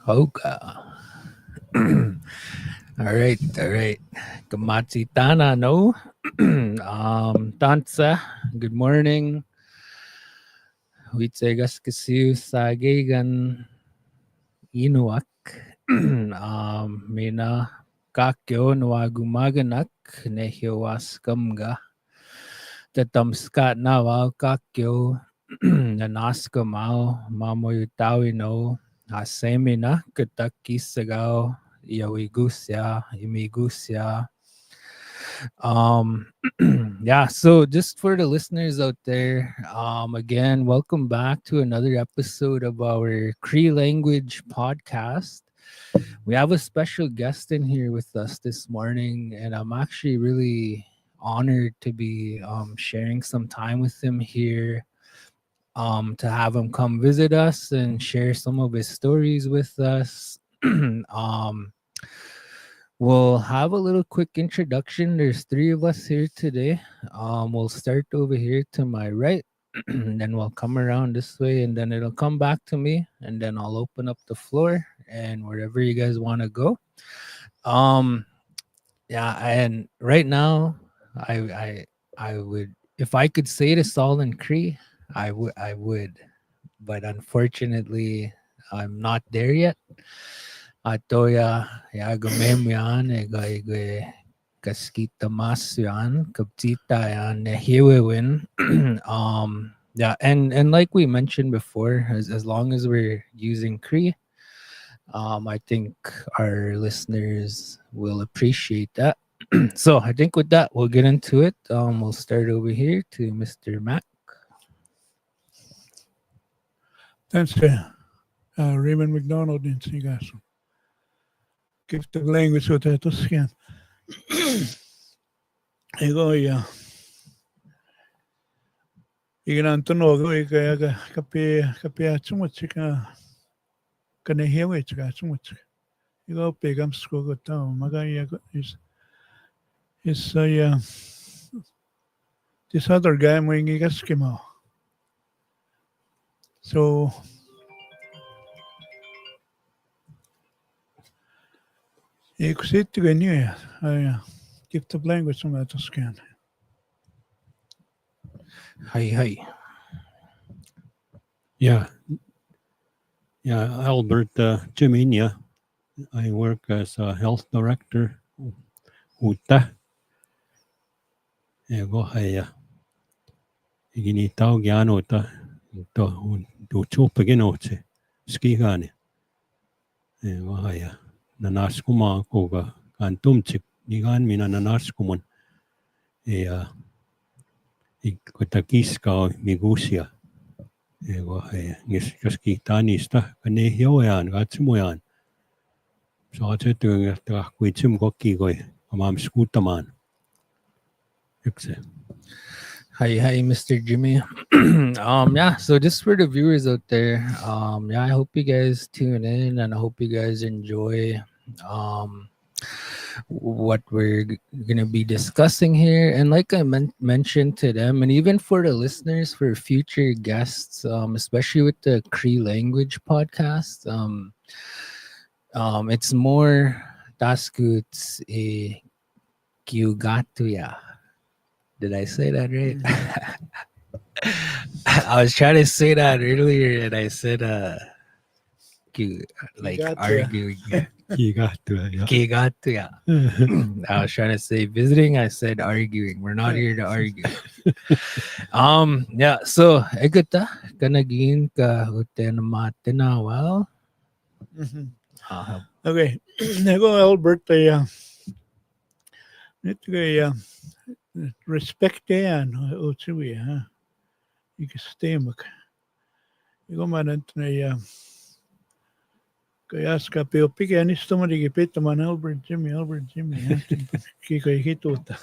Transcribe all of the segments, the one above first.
Hoka. All right, all right. Kamachi Tana, no? Tansa, good morning. Huitsegas kasiu sagegan inuak. Mina kakyo nuagumaganak nehiwas kamga. Tatamskat nawal kakyo nanaska mamoyutawi no hasemina katakisagao yawigusya imigusya. Um, yeah, so just for the listeners out there, again, welcome back to another episode of our Cree language podcast. We have a special guest in here with us this morning, and I'm actually really honored to be sharing some time with him here, to have him come visit us and share some of his stories with us. um, We'll have a little quick introduction. There's three of us here today. We'll start over here to my right, and then we'll come around this way, and then it'll come back to me, and then I'll open up the floor and wherever you guys want to go. Um, yeah, and right now, I I I would, if I could say this all in Cree, I would, but unfortunately, I'm not there yet. Atoya ya gumemyan ega kaskita masyan kaptita yan nehiwewin. Yeah, and like we mentioned before, as long as we're using Cree, I think our listeners will appreciate that. So I think with that we'll get into it. We'll start over here to Mr. Mac. Thanks, Raymond McDonald in Sigaso. Give the language with that scan. Ego ya. Igan tunog ika kape chumuchika kanehewe chika chumuchika. Ego pegam skogo tao magaya is this other guy mwingi gaskimo. So ik zit te gaan nu. Give the language on that scan. Hi. Yeah, Albert Jiminia. I work as a health director. Uta. Ego haya. Igini tau giano ta. To chupaginoche. Skigani. Ego haya. Nanaskuma koga. Kantumchik. Nigan mina nanaskumun. Ikotakiska migusia. Ego haya. Ngiskaski tanista. Kane hioyan. Gatsimuyan. Saatse työngähtää kuitsim kokkigoi omam skuutamaan. Yksi. Hi, Mr. Jimmy. Yeah, so just for the viewers out there, yeah, I hope you guys tune in and I hope you guys enjoy what we're gonna be discussing here. And like I mentioned to them, and even for the listeners, for future guests, especially with the Cree language podcast, it's more taskuts e kiugatuya. Did I say that right? I was trying to say that earlier and I said like arguing. Kigatuya. I was trying to say visiting, I said arguing. We're not here to argue. Yeah, so egata kanagin ka uten matinawal. Okay. Nego Albert respect yan uchiwi ha. Ikastemak. Ego manant na kaya ska peo pike anisto man igipita man Albert Jimmy ha. Kiko ikituta.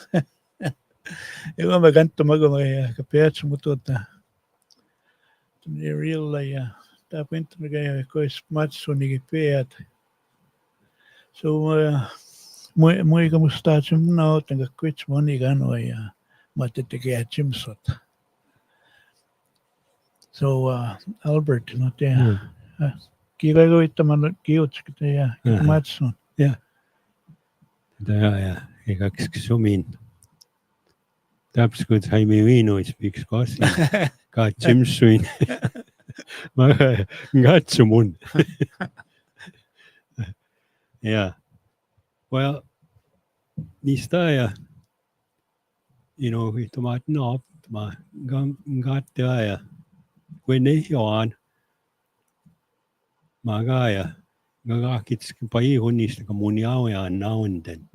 Ego maganto magomay kapiat sumututa. Ni real tapent na kaya ko smart so nigipiat. So muy kamusta chim na tanga kwich mo ni gano matitike chimsot. So Albert not Kiireguittaman kiutsikta ja matsun. Ja. Ja, ega sumin. Täpselt kui saime viinuis, piks kassi. Ka tšimsuin. Ma katsumun. Yeah. Well, niistä ja tomaat naap, ma gattia ja kun ne joan, ma ja gakits pai hunnista ka mun jauja naunden.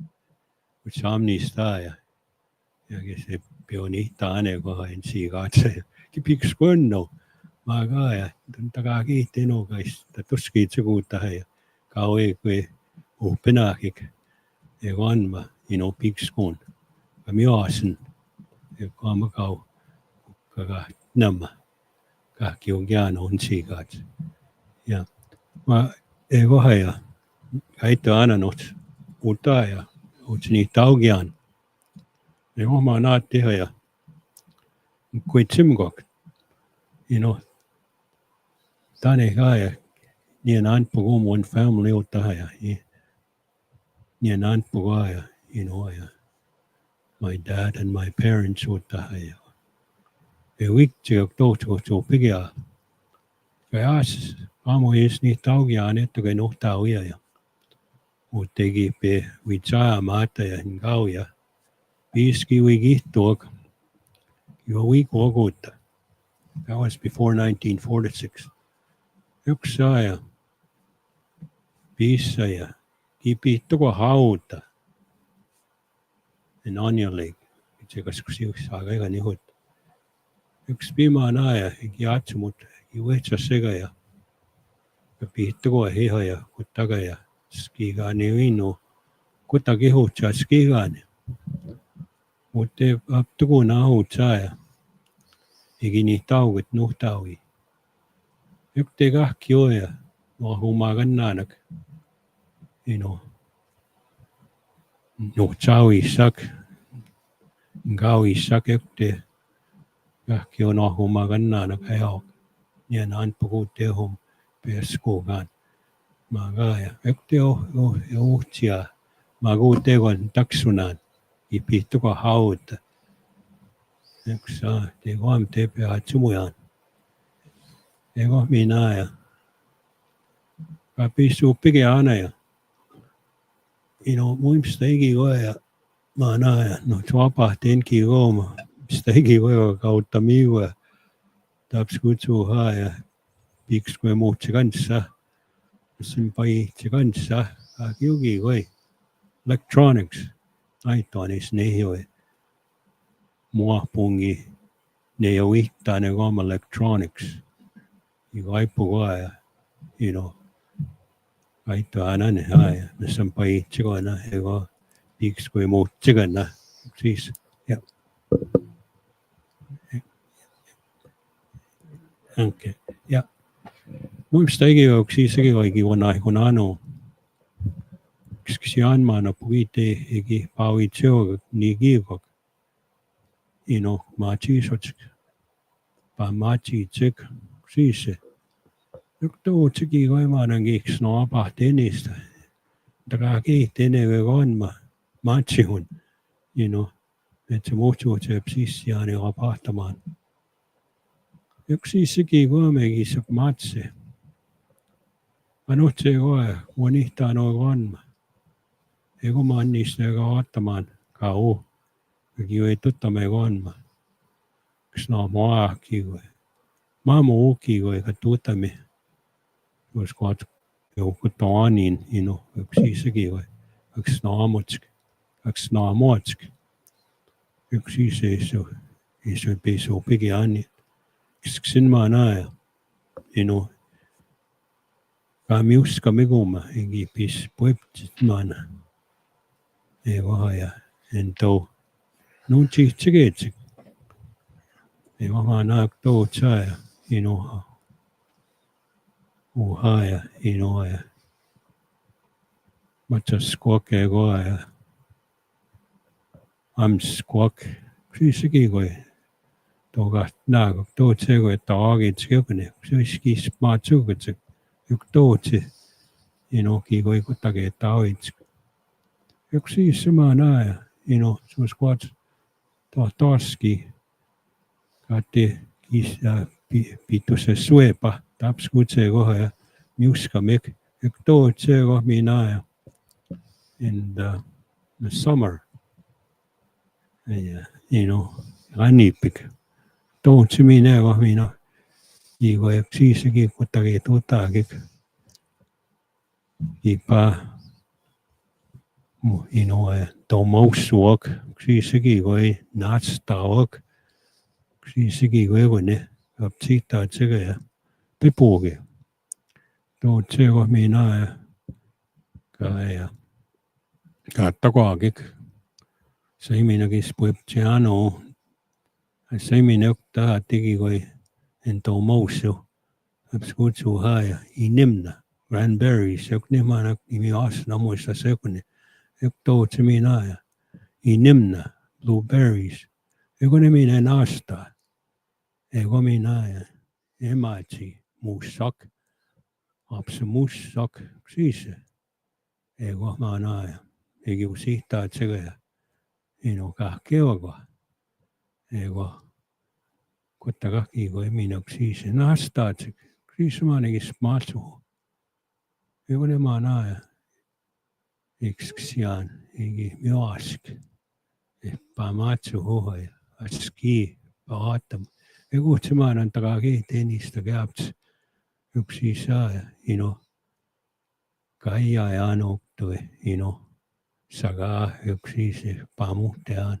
Kun saam niistä ja se pioni taane koha en siigatse. Kipiks kunno, ma ja taga kiitteno kaista tuskiitse kuutta ja kauan kui uhpenahik. Ja vanma, piks kun. Ka miasen. Ja kaama kau. Ka nämä. Kaikki on kiano on siigat. Ja ma koha ja kaito ananot uutta ja uutsi niin taugian. Ja oma naat teha ja kuitsimkok. Tane ka ja niin anpu kun mun family uutta ja niin anpu ka ja ja my dad and my parents uutta ja wiktiok tohtuko pigia. Kajas aamu ees niin taugiaan että kun nuhtaa uja ja tegi pe vitsaa maata ja kau ja viiski wikihtuok. Jo wikuokuutta. That was before 1946. Yksi saaja piissa ja kipihtuko hauta. En anjalik. Itse kaskus yksi saaga ega nihut. Yksi pimaa naaja jaatsu mut juetsas sega ja pihtuko hiha ja kuttaga ja skigaani vinnu. Kutta kihutsaa skigaani. Mutta aptuku nahut saaja. Egi nii taugit nuhtaugi. Yksi kahki oja. Humaa kannaanak. Nuhtauissak. Ngauissak yksi. Kahki on humaa kannaanak ajau. Nien anpuku tehum peskuukaan. Mä kaaja. Yksi uhtsia. Mä kuu tekon taksunaan. Ipihtuko hauta. Yksi saa. Tekoam tepeä tsumujaan. Ego minä ja pisuu pikä aina ja muimsta ikigoa ja mä näen no vapahtenkin gooma mistä ikigoa kautta miua taps kutsuu haa ja piks kui muutse kanssa sen paitsi kanssa kiuki koi electronics aitoanis nehioi muapungi ne jo ihtaane kooma electronics Iaipukoa ja kaito anane ja missä on paitsikona ego piks kui muutsikona siis ja okay ja muista isegi oikein on anu kski anmana puite egi pauitsio ni gigo machisots pa machitsik siis Tuutsikin koimanan kiks no apahtenista. Takaa kiihtene või konma matsihun. Et se muutsuut sööb sissi ja ne apahtamaan. Yksi sigi koomegi saab matse. Ma nuhtse koe, kun ihtaa no konma. Ego ma annista ega vaatamaan kau. Kõigi või tuttame konma. Kas no maaki või. Ma muuki või ka tuttame. Jos kohdat joku taanin, yksi isegi või yksi naamotsk. Yksi isu pisu pigi anni. Ksksin ma näe, ka miuska miguma, egi pis puiptsit maana. Ei vaha ja en tau. Nuntsi tsegeetsik. Ei vaha naak tau tsaja, Uhaja, ja matsas kuoke koa ja ams kuok. Sisegi kui toga naaga toot see kui taagid skjõgne. See iskis maad suugatsik. tootsi, kikoi kutake tauits. Siis sama näe, sus kuats tohtoski, kati kisja pitusse suepa, taps kutse kohe ja miuska mek, tootsi koh minä in the summer. Ja, rannipik. Tootsi minä koh minä, kikoi siisegi kutake tuutaki. Kipa, tomaussuok, siisegi koi natstauok, siisegi koi kone, kapsiitaat sega ja pepugi. Tootsi koh minä ja kattakoagik. Saiminagis puiptsiano, saiminokta tegi koi en tomaussu, taps kutsu haja inimna. Cranberries, jok nimana nimi asna muista sekuni. Jok tootsi minä ja inimna, blueberries. Joko niminen asta. Ego minä ja ematsi, muussak. Apse muussak, siis. Ego mana ja egi usihtaat sega ja kahkeogo. Ego kuttakaki ko eminok siis. Nastaat sega. Siis manegis maatsuhu. Ego ne mana ja eksksiaan egi mioask. Pa maatsuhu ja aski paatam. Ego tsemana tagaki teenista käabts. Yksi saa ja kaija ja anoktu sagaa yksi se pamuhteaan.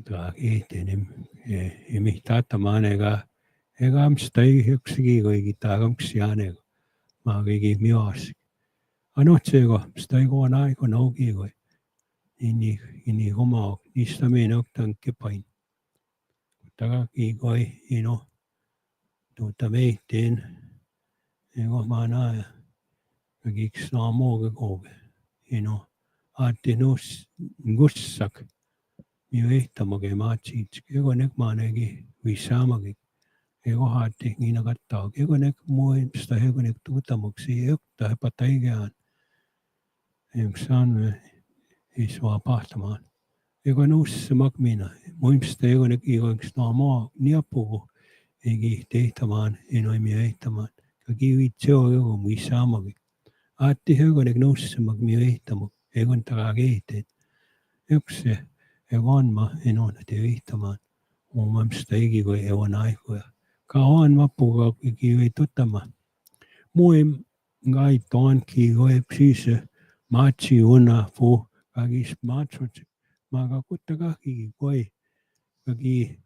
Tagaki teenim emihtaatamaan ega amstai yksigi koigi tagamksiaanega. Ma kõigi mioas. Anotsego, stai koon aiko naugi koi. Inni homaok, niistä meinoktan kepain. Tagaki koi, tuota meihteen. Ego ma näe. Kõigiks naamoga kooge. Aati ngussak. Mio ehtamage maatsiits. Ego nekmaanegi viisaamagi. Ego haati niina kattaag. Ego nek muimsta ego nek tuutamuksi. Jokta hepataigeaan. Üks saan ei saa pahtamaan. Ego nuusse magmina. Muimsta ego nek igoiks naamaa niapugu. Egi tehtamaan. Mio ehtamaan. Kagi tseo ego viisaamagi. Aati ego nek nuusse magmio ehtamu. Ego tagagi ehteen. Üks ego on ma te ehtamaan. Muimsta egi koi ego naikoja. Ka on mapuga kigi või tutama. Muim ngai toanki koi siis maatsi una fu kagis maatsut. Maga kuttakaki koi kagi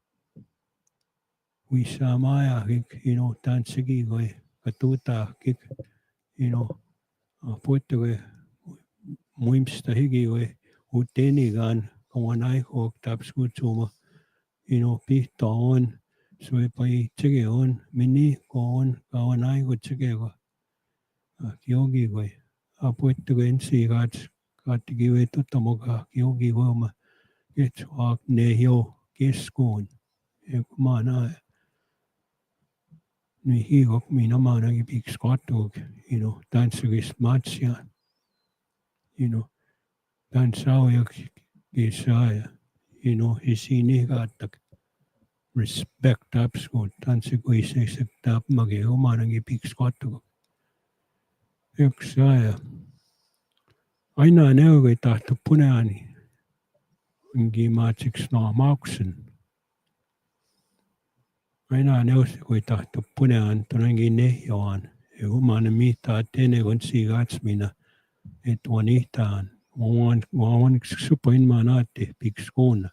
viisamaja kik tantsigi koi katuta kik puutte koi muimsta higi koi uteenigaan kauan aikook taps kutsuma pihta on sui pai tsege on mini koon kauan aiko tsegego kiogi koi puutte koi ensi kaatigi koi tutamuga kiogi kooma ketsuak nehjo keskuun ma näe nii hiigok mina ma nägi piks katug tantsugis maatsiaan tantsauja kisaaja isini kaatak respect absolut tantsikuiseks taap magi oma nägi piks katug üks aja aina neugi tahtu puneani mingi maatsiks maaksen aina neus kui tahtu punean tunangi nehjoan ja kumane miita teene kontsi katsmina et on ihtaan on üks supain maanaati piks kuuna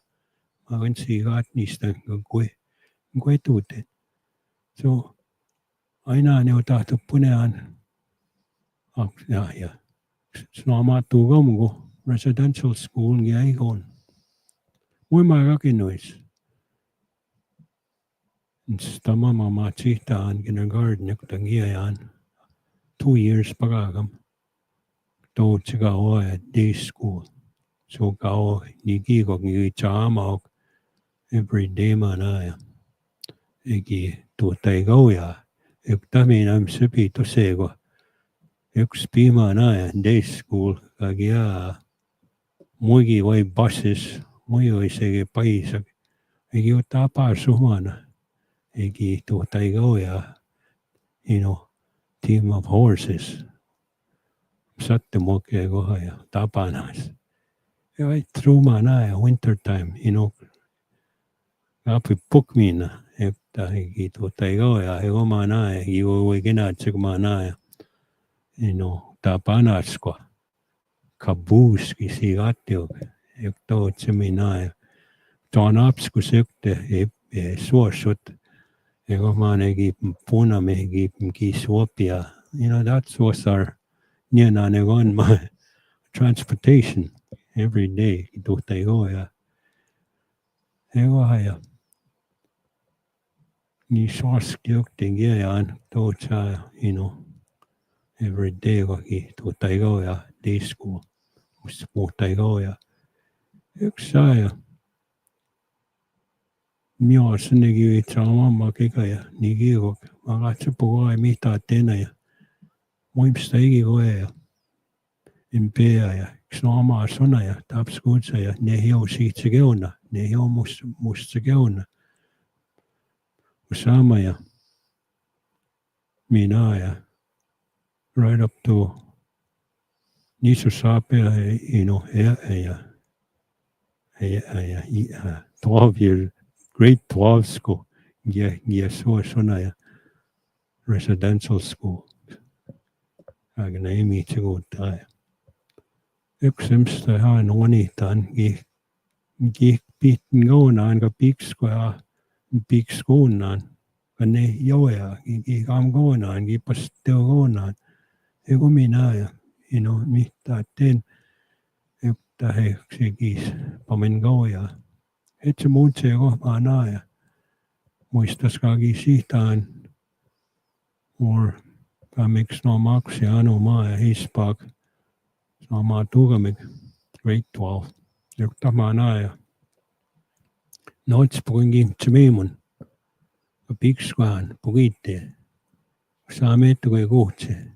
ma kontsi kaatnista kui tuute so aina neu tahtu punean ja snaamatu kamugu residential school ngi aigoon muima kakinuis Stama mama chihta on kindergarten ektangiaan 2 years pagagam. Toot siga oe day school. So kao ni kikok ni chaamaok every day man aja. Egi tuuta ei kauja. Tamina söpi tosego. Üks piimana day school kagia muigi või buses, muidu isegi paisa. Egi tapa sumana. Egi tuhtaigo ja team of horses. Satte moke koha ja tapanas. Ja vaid trumana ja winter time, Api pukmina, että egi tuhtaigo ja egomana ja egi või genatsegmana ja tapanasko. Kabuski sigattiog, tootsemina. Toonapsku sökte suosut, egomane puname suopia. That's what's our on my transportation every day. Tuhtaigo ja egoja. Ni suoskiokten gean tootsa, every day koki tuhtaigo ja day school. Muhtaigo ja üks aja. Minä sinnekin vitsaa mamma kekaya, niin kiikok. Mä katson puhua mitä teena ja muimsta ikikoe ja impea ja omaa sona ja tapskuutsa ja ne hiu siitse keuna, ne hiu musta keuna. Sama ja minä ja right up to niissä saapea ja 12 years, grade 12 school, ja sona ja residential school. Aga na imi tiguta. Üks semsta ihan onitan, piitin goonaan, ka piiks goonaan, ka ne joja, kam goonaan, pas teo goonaan. Ego minä ja, mitä teen, että he kiis, pamen goja. Et se muutse kohtaa naaja. Muistas kaki sihtaan, or miksi no maksi anu maa ja hispaak. Sama tugamik, grade 12. Jokta maa naaja. Noits pukinkin tsemeemun. Pikskaan pukitte. Saamme ettukoi kuhtse.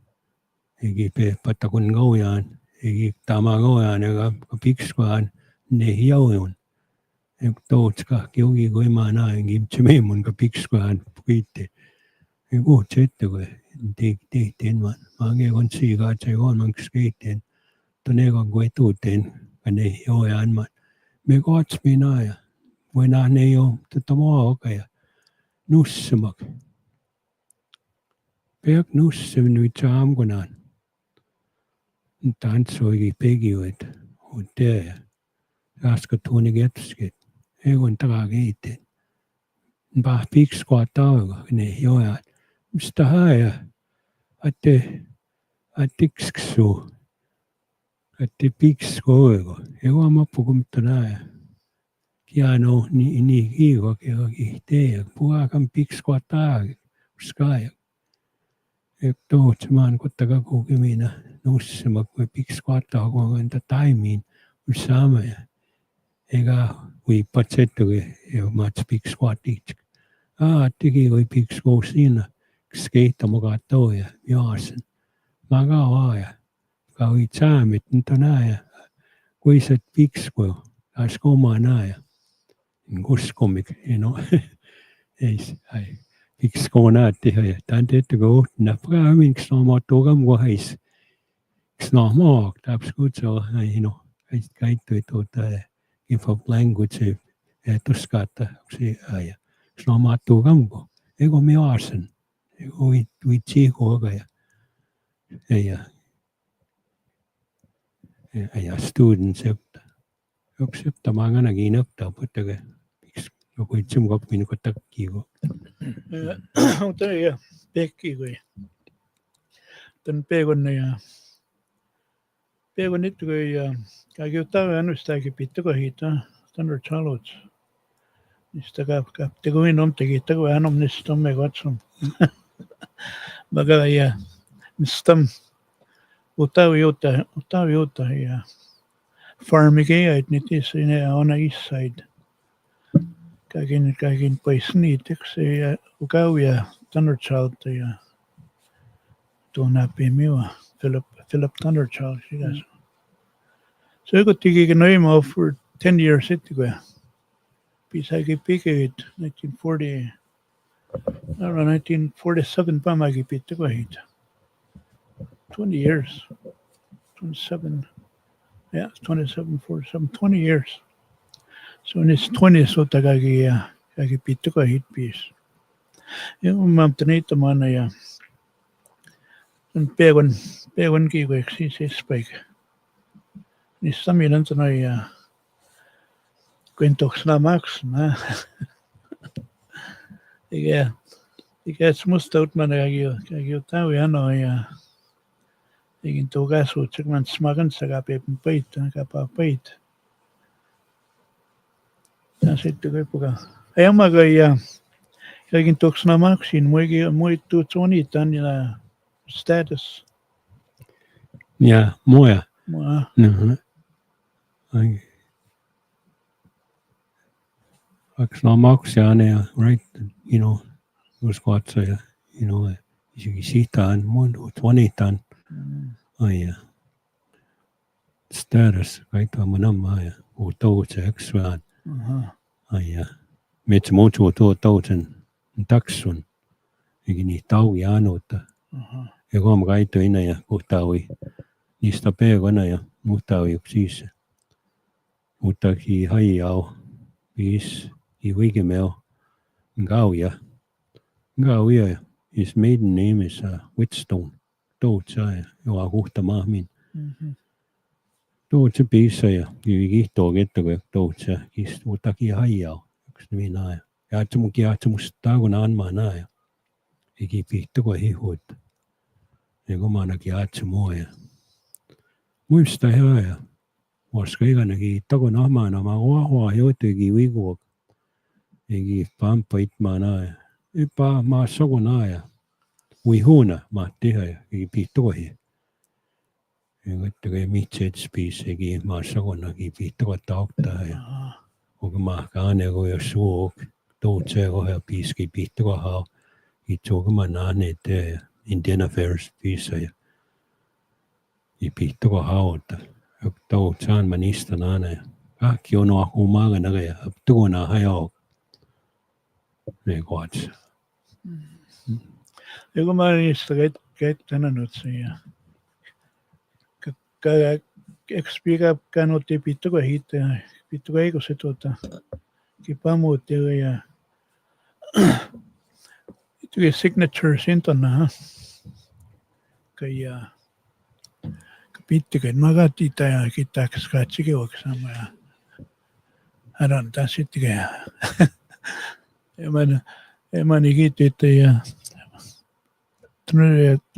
Egi patakun gaujaan. Egi tama gaujaan, ega pikskaan ne hiaujun. Tootska kiugi kui maa naaja. Tsemeemun ka pikskaan pukitte. Egi kuhtse ettukoi. Tehtiin vaan. Maankin kun siikaa se on, manks keitteen. Tonego kui tuuteen. Kane hiaujaan maan. Me katsmi naaja. Voi nähdä jo tätä maaoka ja nussemak. Peak nussem nyt saamkunaan. Tantsoikin pekijoita. Huutea ja raska tuoni kettusket. Egon takaa keitteen. Pah pikskua tauko, ne jojat. Mistä haja? Attiksksu. Atti pikskoiko. Egon mappukumta näe. Kiano ni kiiko kihtee. Puhakan pikskua taak. Uskaaja. Tootsemaan kottaka kukimina nussema, kui pikskua taak on enda taimiin. Ussaama. Ega kui patsettugi ja mats pikskua tiitsk. Tegi kui pikskua siinä. Skeita mukaan toja. Jaasen. Mä ka vaaja. Ka kui saamit nta näe. Kui sä pikskua. Taas koma näe. Kuskomik, ei pikskua näette ja tän teette kohtina. Praegu minks oma tugam kohais. Eks maak täpselt kutsu, käitui tuota give up language tuskata. Eks oma tugam ko. Ego mi aasen. Ego või tsiikoga ja students õpta. Üks õpta ma kannakin õpta õpetaga. Kui tsimkop minu takkigo. Mutta ja pekki kui. Tän peekon ja peekon itse kui kaikki ottaa ennustaakin pitkä hiita. Standard Charlotte. Niistä kapte kuin omteki itse kun hän omnista me katson. Maga ja mistam ottaa juutta ja farmike et niitä sinne on east side. Kaikin pois niitäksi ja ukau ja Standard Charlotte ja Doon miwa Philip Thunderchild sigas. So I got to noima for 10 years go. Bisa gipikit 1940 around 1947 pa magipit ko hit. 20 years. 27 yeah, 27 47 20 years. So in his 20s so kagipit ko hit piece. Yung mamtanita man na yung pegon ki ko si spike. Ni sami lang to na kwentoks na max na. Iga smustout man kagyo tao ano igin tugas o tsik man smagan sa kapapait. Nasit ko po ka. Ayang magay kagin toks na max in mo tutsoni tan na status. Ja, moja. Mo Eks no maksjane ja, right, you know, uskotsa ja, you know, isegi sihtaan, tvanitaan, ja. Status, kaita manamma ja, uutouutse eksvään, ja. Metsä muutsu tuotoutsen taksun, eikä niin tauvi anuutta. Ja kun kaito ina ja kuhtaui, niistä peekona ja muhtaui yksissä. Mutta ki haijau, viis, I Wigemel, Ngauya. His maiden name is Whitstone. Tootsa ja huhta mahmin. Tootsa piissa ja kihtoo kettäkö tootsa kist utaki haijau. Yksi minä ja jaatsumus taakuna anmaa nää. Iki pihtako hihuit. Ja komanakin jaatsumoa ja muista hyvä ja koska ikanakin takona ahmaana ma oahoa joitakin viikkoa. Egi pampa itmana ja ypä maa sokona ja uihuna maa tehdä ja egi pihtohi. Ja katsokaa mitsetspiis egi maa sokona egi pihtoa tauktaa ja kun maa kaane kun jos suuk tuutsee kohe piiski pihtoa hau itsuukama naane tee ja Indian Affairs piisa ja pihtoa hauta. Ja tuutsaan ma niistä naane ja kaikki on ahumaaga naga ja tuona hajau. Ne kohdassa. Joku mä niistä käyttänyt nyt siihen. Ekspiika kanutti pittuko hiittää. Pittuko eikö se kipamuutti ja itse signature sintona. Kai pittikö magatti ja kittääks katsikin oksama ja haran taas sittikö. Eman ikitit ja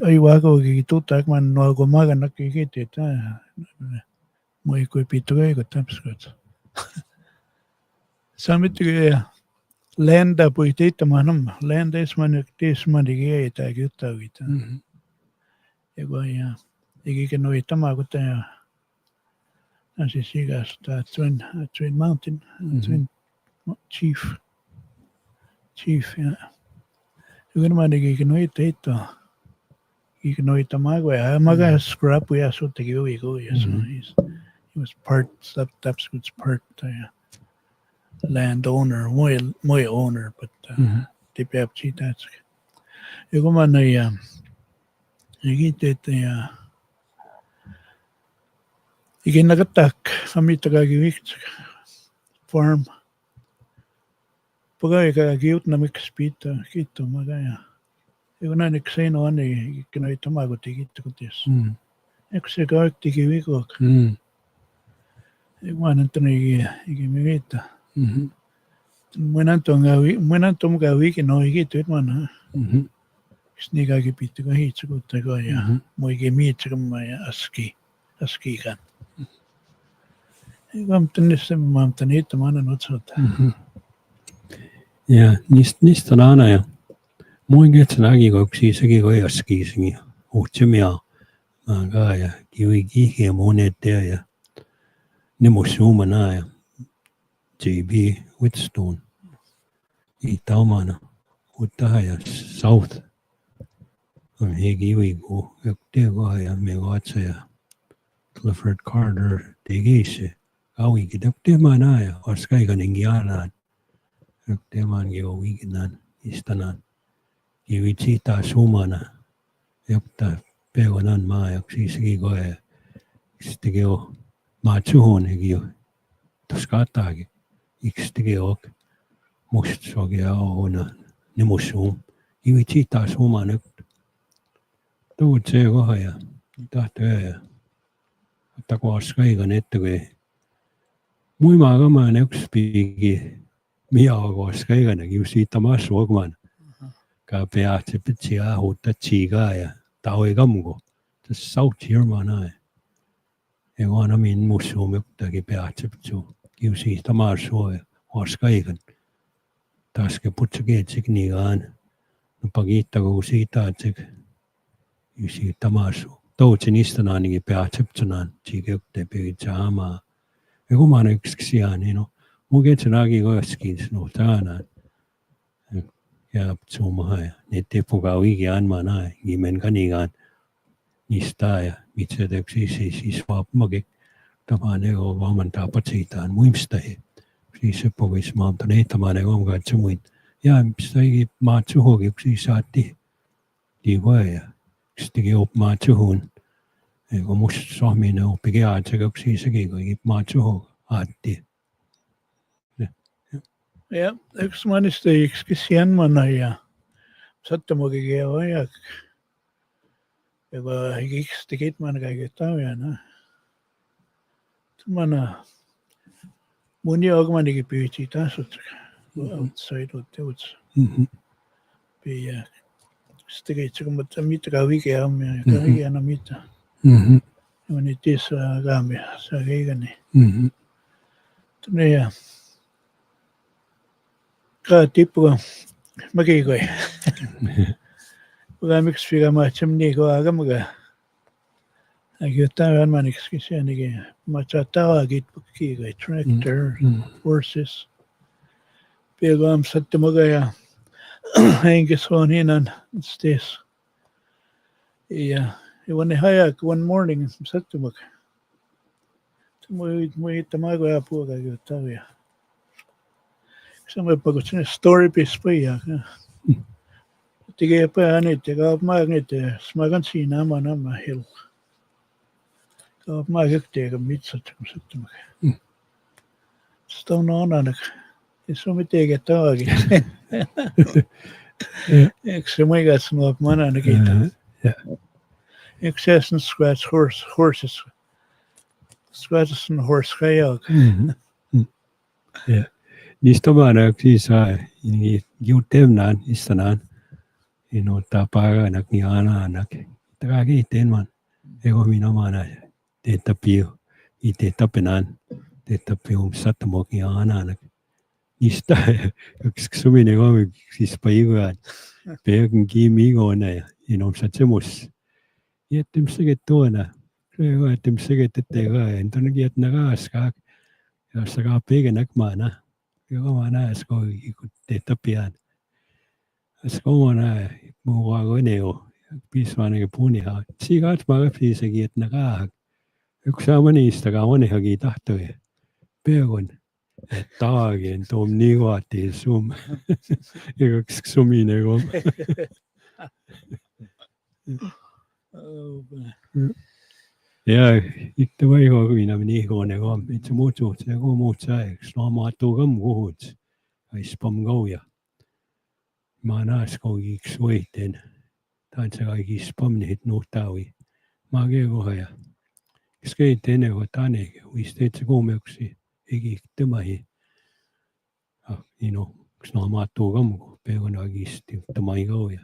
ai wako kitutak man no ko magan ikitit moi ko pitoi ko tapskot samit ke lenda puitita manam lenda isman dige ta gutta gita ego ja igi no itama ko ta asi sigas ta twin mountain twin chief ja Yun man ignoita magwa maga scrap we so to go yeah so he was part that's part landowner my owner but the pepsi that's you man igitet igin nagatak kami tagagiwik farm Pagay kagiut na mixpita kito magaya. Ego na nekseno ani kinoy tamago tikito kutis. Eksega tikiwiko. Ego ananto igi mimita. Muenanto gawi kino igito itman. Sniga gipito ka hitso kuta goya. Mo igi mitso kamaya aski kan. Ego amtanito mana notsota. Ja niistä aina ja muin ketsanagi koksi isegi kojaskiisigi uhtsimia maaga ja kiwi ja monet ja nemusumana ja JB Whitstone I taumana utaha ja South hegi uigu, teko ja me katsoja. Clifford Carter tegisi. Auigi tema näe, oskaiga ningi anaan. Teman jo uiginan, istanan. Kiwitsita sumana. Jokta peonan maa, joksisegi koe. Sitten jo maatsuhonegi jo. Tuskataagi. Ikstegi jo mustsogi ja ona nimussuum. Kiwitsita sumana. Tuud see kohe ja tahta öö. Ta koskaiga nette kui muimaga ma üks pigi mia koskaiga nägi just siit maassu ogman. Ka peatse pitsi ahuta tsiga ja taui kamgu. Tas sauti hirma näe. Ja koana min mussuum juttagi peatse pitsu. Ju siit maassu ja koskaiga. Taske putsa keetsik nii kaan. No pagita kogu siita atsik. Ju siit maassu. Toutsin istanaanigi peatse pitsunaan. Tsiga jutte pigitsa hamaa. Ja kun mä oon yksi sijaan, niin mun ketsen agi koeskin sinun tänään. Ja ptsumaha ja ne tepukaa uigi anmaa näe. Gimen kanigaan niistä ja mitse teksi siis vaapmagi. Tämä nego vaamantaa patsitaan muimstahi. Siis se pois maamta neittämaan nego omkaan tsumuin. Ja mistäkin maat suhogi yksi saatti. Tiivoja ja yksikin opmaat suhun. Kun musta sohminen oppi kehatsega yksi sekin, kun maat suhun aatti. Ja yksi manista yksi sienmana ja sattumoki keva ja yksi tekit man kaikki taujana. Mana muni ogmanikin pyytsi taas outside uts. Pia sitten keitsi kun mitä kauike ammia ja kaikki aina mitä. Ja niin tässä kaamia saa keikani. Tunne ja ka tippuga makikoi. Uga miksi figa macam ni ko aga maga. Agyutan manix kasi anigi machatawa git kikoi tractor horses. Pego am sattumaga ja hengis on hinan stes. Ja when hayak one morning sattumaga. Moi tamago ja puga gyutavia. Sama pagotsin story piece pa ya. Tige pa ani tiga magnet smagan sina mana hill. Ka magek tiga mitsa tsum. Stone on anak. Iso mi tiga taagi. Ekse maigas no mana nakita. Excess and scratch horses. Scratches and horse kayag. Yeah. Niistä mä siis juutevnaan istanaan. Ino tapaanak ni anak. Tragi tenman. Ego minä mana teitä pio. Itetä penan. Teitä pio sattumok ni anak. Niistä yksi suminen on siis paiguaan. Peakin kiimigoona ja ino satsemus. Jättimsäkin tuona. Kyllä jättimsäkin tettegaa. Entonkin jätnä kaaskaak. Ja sakaa peikenak maana. Joo, mä näen, kun teitä pian. Mä näen, mua on neo. Pismaankin punihaa. Siikaat mä läpsiisekin, että näkää. Yksi sama niistäkään monihaakin tahtoi. Peukon, että taagin tuom niin vaatii sum. Ja yksi suminen on. Ja itse voi minä niin huone on. Itse muuttuu, se kun muuttuu, no maattuu kam kuhut. Ispam gauja. Mä näes koikiksi voiten. Tän se kaikki ispam niitä nuhtaavi. Mä kekoja. Skeit ennen kuin tänne, uisteet se kuumeuksi. Eikä tämähi. Ino, no maattuu kam kuhut. Peukon oikeasti, tämä ei gauja.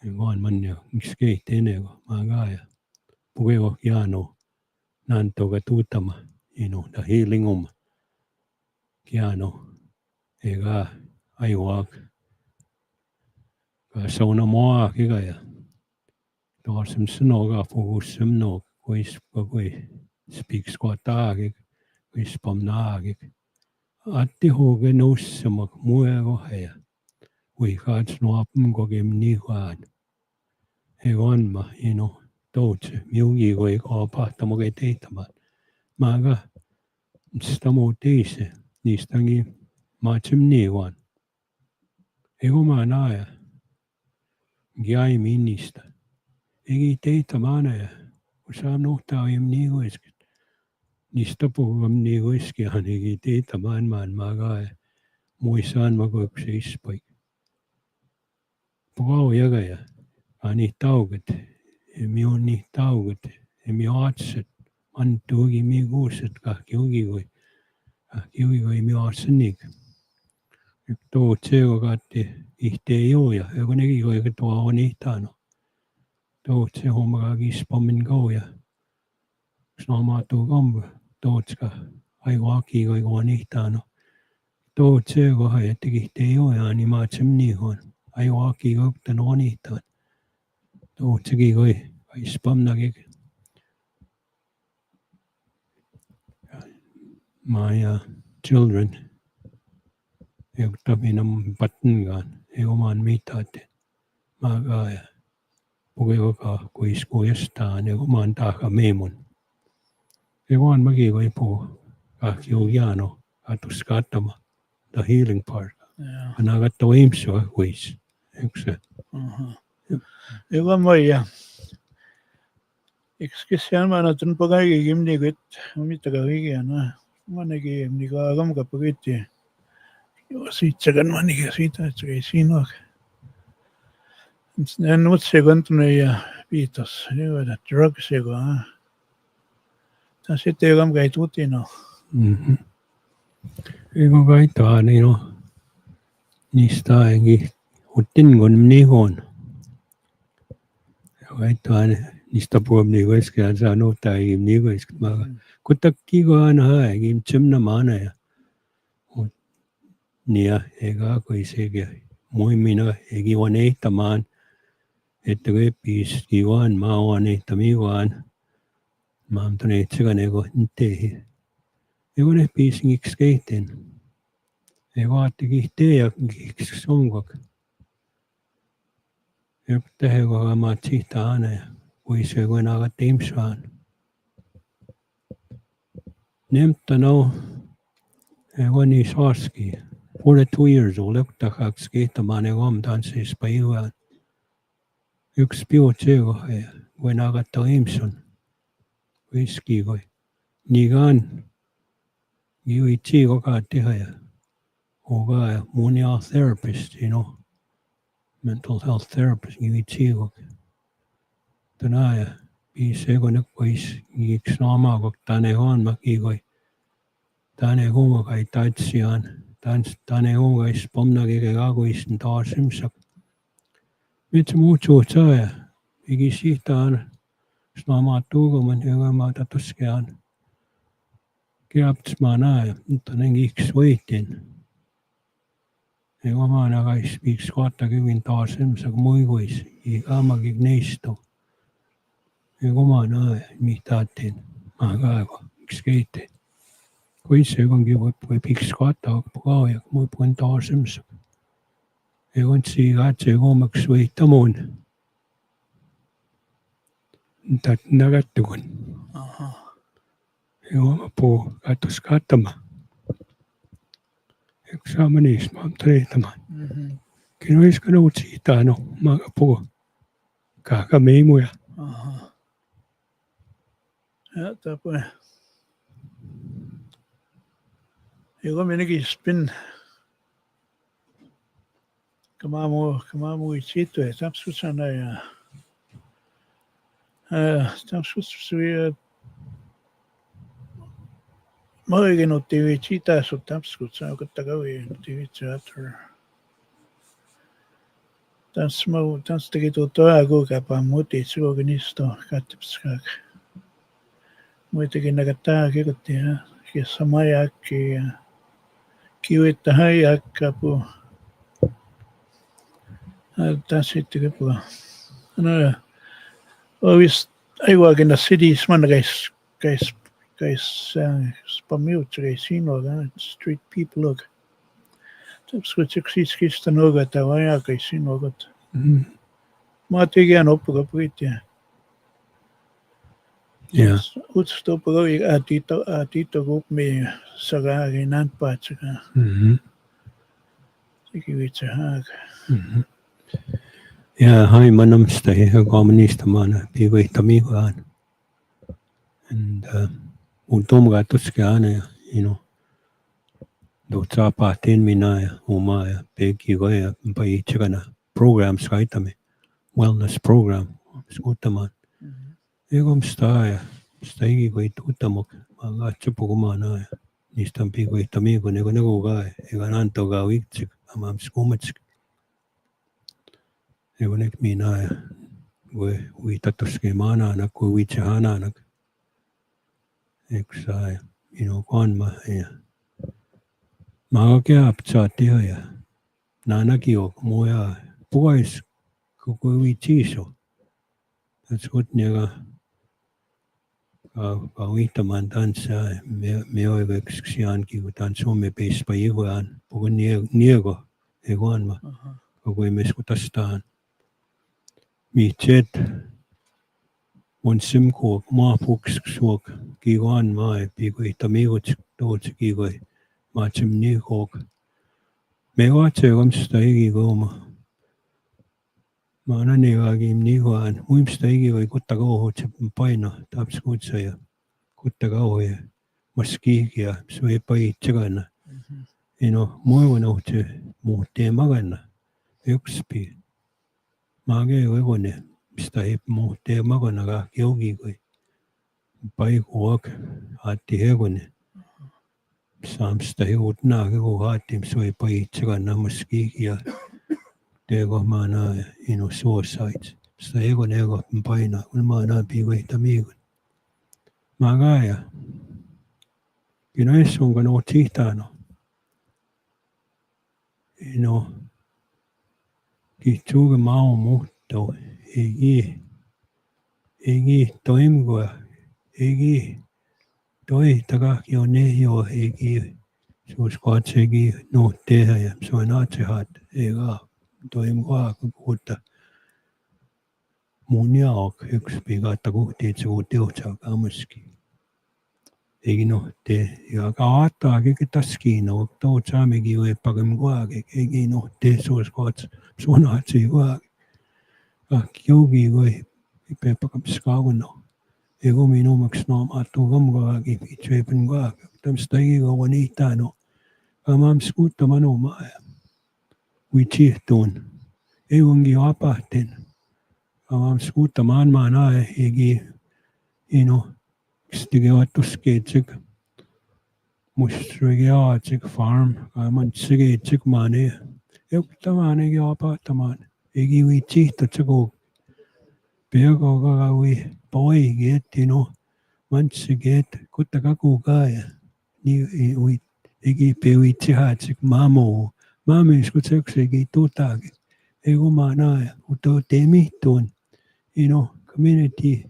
Ja vaan manja, skeit ennen kuin mä kaaja. Pukeo kiano nantoga tutama ino da healingum kiano ega aiwak ka sona moa kigaya dorsum snoga fogusum no kuis koi speak squatag kuis pomnag atti hoge nussama muego haya ui khats no apum go gem ni kwan Egon Doge, Mugi, or Patamogetama. Maga, Stamo Daisy, Nistangi, Machim Newan. Egomanaya, Giai Minista. Egi Data Manaya, which I'm not time Negoisk. Nistapo of Negoiski, and Egi Data Man Magai, Moisan Magok Spike. Pogao Yagaya, Ani Tauget, Emioni Tauget, Emiotset, Mantugi Migoset, Kakyogi, Kakyogi Miotsenik. Tuo tsego gatti ihte joja, ego negi goiga tuo on ihtano. Tuo tse homaga gispamin goja. Snoma tuo gomba, tuo tska aiwaki goiga on ihtano. Tuo tsego hai ette ihte joja, ani maatsem nihon. Aiwaki goikta on ihtan. Tuo tsegi goi, aispamnagi. My children, ego tabinam batngan, ego man mitate. Magaya. Pugioka kuiskuista ne oman taaka meemun. Ewan magi vai po kiugiano atuskatama the healing part. Ja. Anagat to imso kuis. Ekse. Ewa moja. Ikskisian mä natun pagagi gimni gut. Mitä kavigiana. Manegi niga agam kapagitti. Jo siitsagan manigi siitä ei siinä. En mutse kontune ja piitos. Joo, drugs ego. Tässä sitten agam kai tutino. Ego kaita niistä engi utin kun nihon. Kaita niistä puhumni koskään saa nuuttaa ei nikoisk. Kutakki ko aina hae chimna maana ja nia ega koisege muimina egi wanehtamaan että piis kiwan ma wanehtamiwan maam tone tsiganego ntehi ego ne piis ngiks keiten ego atigi te ja ngiks songok ego tehego ma tsihtaane kuis ego naga teimsaan nemta no ego ni saaski 42 years old, tahaks kehtamaan ego am tanssis päivään. Yksi piutsego ja kun agatta imson. Viski koi. Nigan giui tsigo ka teha ja oga munia therapist, mental health therapist giui tsigo. Tana ja piisego nekkois giks naama kok tane on maki koi. Tane kuma kai taitsiaan. Tane onga ispomnagi kegagoisin taasimsak. Metsä muuttuu saa igi sihtaan snaamaa tuuguman ega tatuskean. Keapts maana mutta nengiks voitin. Ega maana kais viiks 20 taasimsak muiguis igamagi neisto. Ega maana mihtaatin maagaego miks keite. Kuis egongi voi piks 20 pugaaja muu puin taasimsak. Egon siigatse goomaks võitamun. Tat nagattugun. Egon puu katus katama. Eks saama niist maam treetama. Kino iska nuut siitä maaga puu. Kaaka meimuja. Ja, tapoi. Egon minäkin spin. Kamamu itsetu ja tapsusana ja tapsusui ma õigin TV tsita su tapskut sa ka gawi TV teater. Tans tegi tutoa kuga pa muti suga nisto katipskak. Muitakin nagataa kikutti ja kisamayaki ja kiwitta hayakka pu. That's it. No, always I work in the cities. Man, guys, spamut, guys, street people look. That's what 6 kista noga tawaya guys, nogot. Matigian oppukapuit ja. Ja. Utstoppukavi tito kupmi sagari nanpaat saka sikivitsa haag. Ja, hai manamsta ja kommunista maana piigoihtamigaan. And untomga tuskiana ja, do tsapaatiin minä ja oma ja pekigoja ja pai chikana programs kaitame. Wellness program skuttamaan. Egom staa ja staigi koi tuuttamok. Mä katso puhumaan ja niistä on piigoihtamigo nego gai. Ega nantoga viitsik. Amam skumatsik. Ego nek minä ja kui tatuske maananak kui viitse hananak. Eksaa ja konma ja mä keap saatio ja naanakio muja pois koko viitsiso. That's what niega ka viitamaan tanssaa me oikeaks sianki kun tanssumme peispa ihoan puhu niego egoanma koko meskutastaan. Miitset on simkuok maapukssuok kiigoan maa piikoihtamigot tootsi kiigoi maatsem niikook. Me vaatse komsta igigooma. Mä annan egaagim niikoan muimsta igigoi kutta kauhutse paino tapskutsa ja kutta kauhu ja maskiigi ja sui pai tsigana. Muivun ohtse muhtee magana. Ykspi. Maage egone mistä hip muhtee magana ka kiogigoi. Pai kuok haatti egone. Saamsta hiut naage ku haattim sui pai tsigana maskiigi ja teego maana suicides. Sitä egon paina, kun maana piigoihtamiigun. Magaja. Kina essungan oot sihtano. Kihtsuuga mao muhto. Egi toimgoa. Egi toi takaki on jo egi. Suus katsegi tehdä ja soi naatsehat. Ega toimgoa kuutta. Mun jaok yksi piikatta kuhtiit suu teohtsaa kammaski. Egi ja ka aattaakin taskiino. Toot saamegi või pagem kuagi. Egi suus kaats suunaatsi kuagi. Kiugi või peapagam skauno. Ego minumaks maatu kamkuagi. Pitsuepen kuagi. Tamsta egiga on ihtano. Kamam skuutta manu maa. Kui tsihtuun. Egongi apahten. Kamam skuutta maa nae. Egi Stigevatuskeetsik, mustregiaatsik farm, kamantsikeetsik maane, euktamanegi apatamaan, egi või tsihtatsagu, peagoga või poigeet, mantsigeet, kuttakagu ka ja nii või egi pevi tsihaatsik mamu, maamis kutsaks egi tutagi, egu maana, kuto temihtuun, community,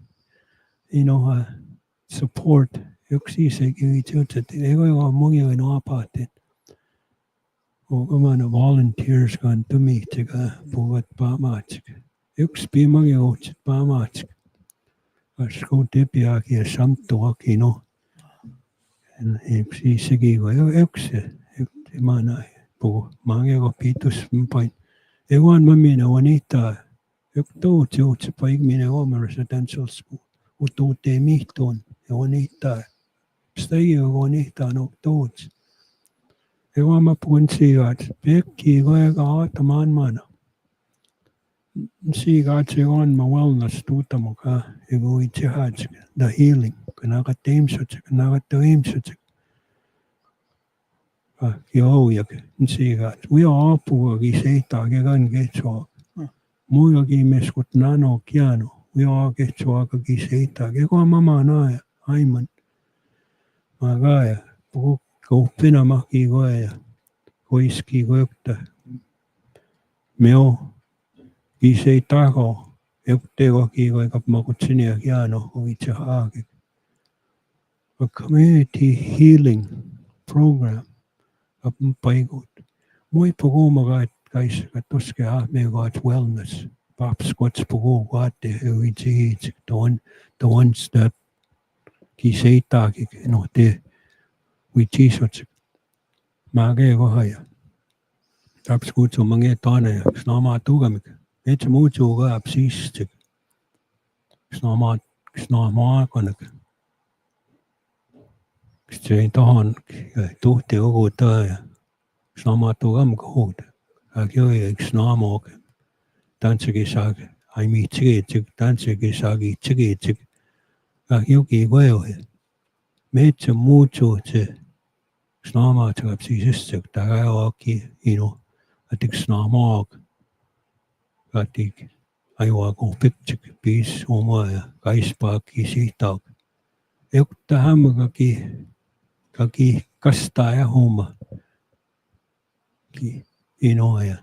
support yksi isegi viitsutset ego mugi või apaatin. Omana volunteers kan tumihtega puhuvat paamaatsik. Yksi piimagi ohtsit paamaatsik. Asku tepiagi ja samtuaki Yksi isegi yksi mana puhu. Maagego piitus pain. Egoan mamina wanita. Yksi tuut juutsi paikmine oma residential school. Utuuteen mihtuun. Ja on ihtaa. Sitä ei ole ihtaa tuuts. Ego mä puhun siigaat. Pekki koega aatamaan maana. Siigaat se on mä wellness tuuta mukaan. Ego itse haatsik. The healing. Kanakat teimsutsik. Kanakat teimsutsik. Joo ja siigaat. Uja apuakin seitaakin kan ketsua. Muillakin meskut nano kiano. Uja ketsuakakin seitaakin. Ego mama naaja. Aiman. Magaja. Puhu kauppina mahki koeja. Koiski koekta. Meo. Kisei taho. Eukteego kiikoikap makutsini ja kiano. Ovitse haake. A community healing program. Kapun paigut. Mui puhumaga, et kais tuske ahmeegaat wellness. Pops what's pugo what the ones that ki say tak the we teach what's mage go haya. Pops go to mange tone snama tugamik. It's mucho ga absis snama snama konak. Stay on to the go ta snama tugam go. Agyo snama danse sag I meet dance sagi chig yogi go made mucho snama to absistic dagaoki I think snama got the I walk on picture piece or my guys park easy talk. Ekta hamaki kaki kastaya home ki a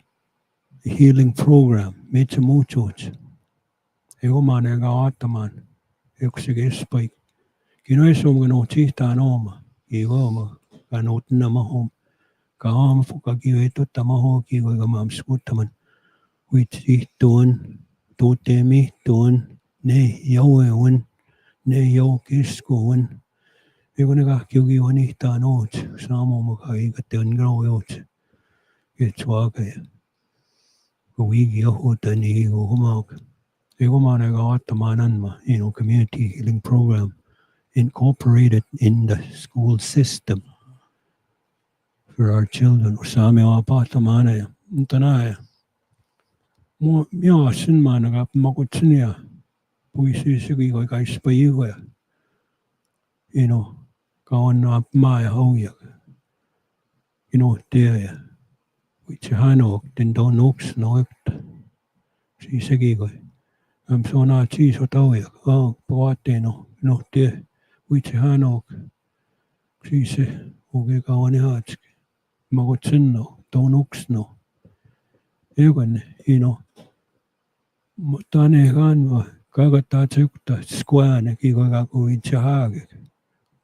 healing program made mucho ego man ega ataman eksige spike eso gano chita noma ego ganot namahom kaam fuka kiweto tamaho ki gamam skutaman which to temi don ne yawen ne yo kiskowen ego naga kyugi wani tanot samo makai gaten growot it's waka wigi hotani go homak ego managa atamananma community healing program incorporated in the school system for our children. Usami apatamana tanaya. Mo mia sin managa makutsinia. Puisi sigi go guys payuga. Kawan up my hoya. There. Which hano den don't nooks no si sigi go. I'm so not cheese or toya. Oh, poateno. There. Which hano si se. Uge kawan hatch. Magotsinno, Donuxno. Egan, Tane Ganva, Gagatatsuta, Squan, Gigaku in Chahag,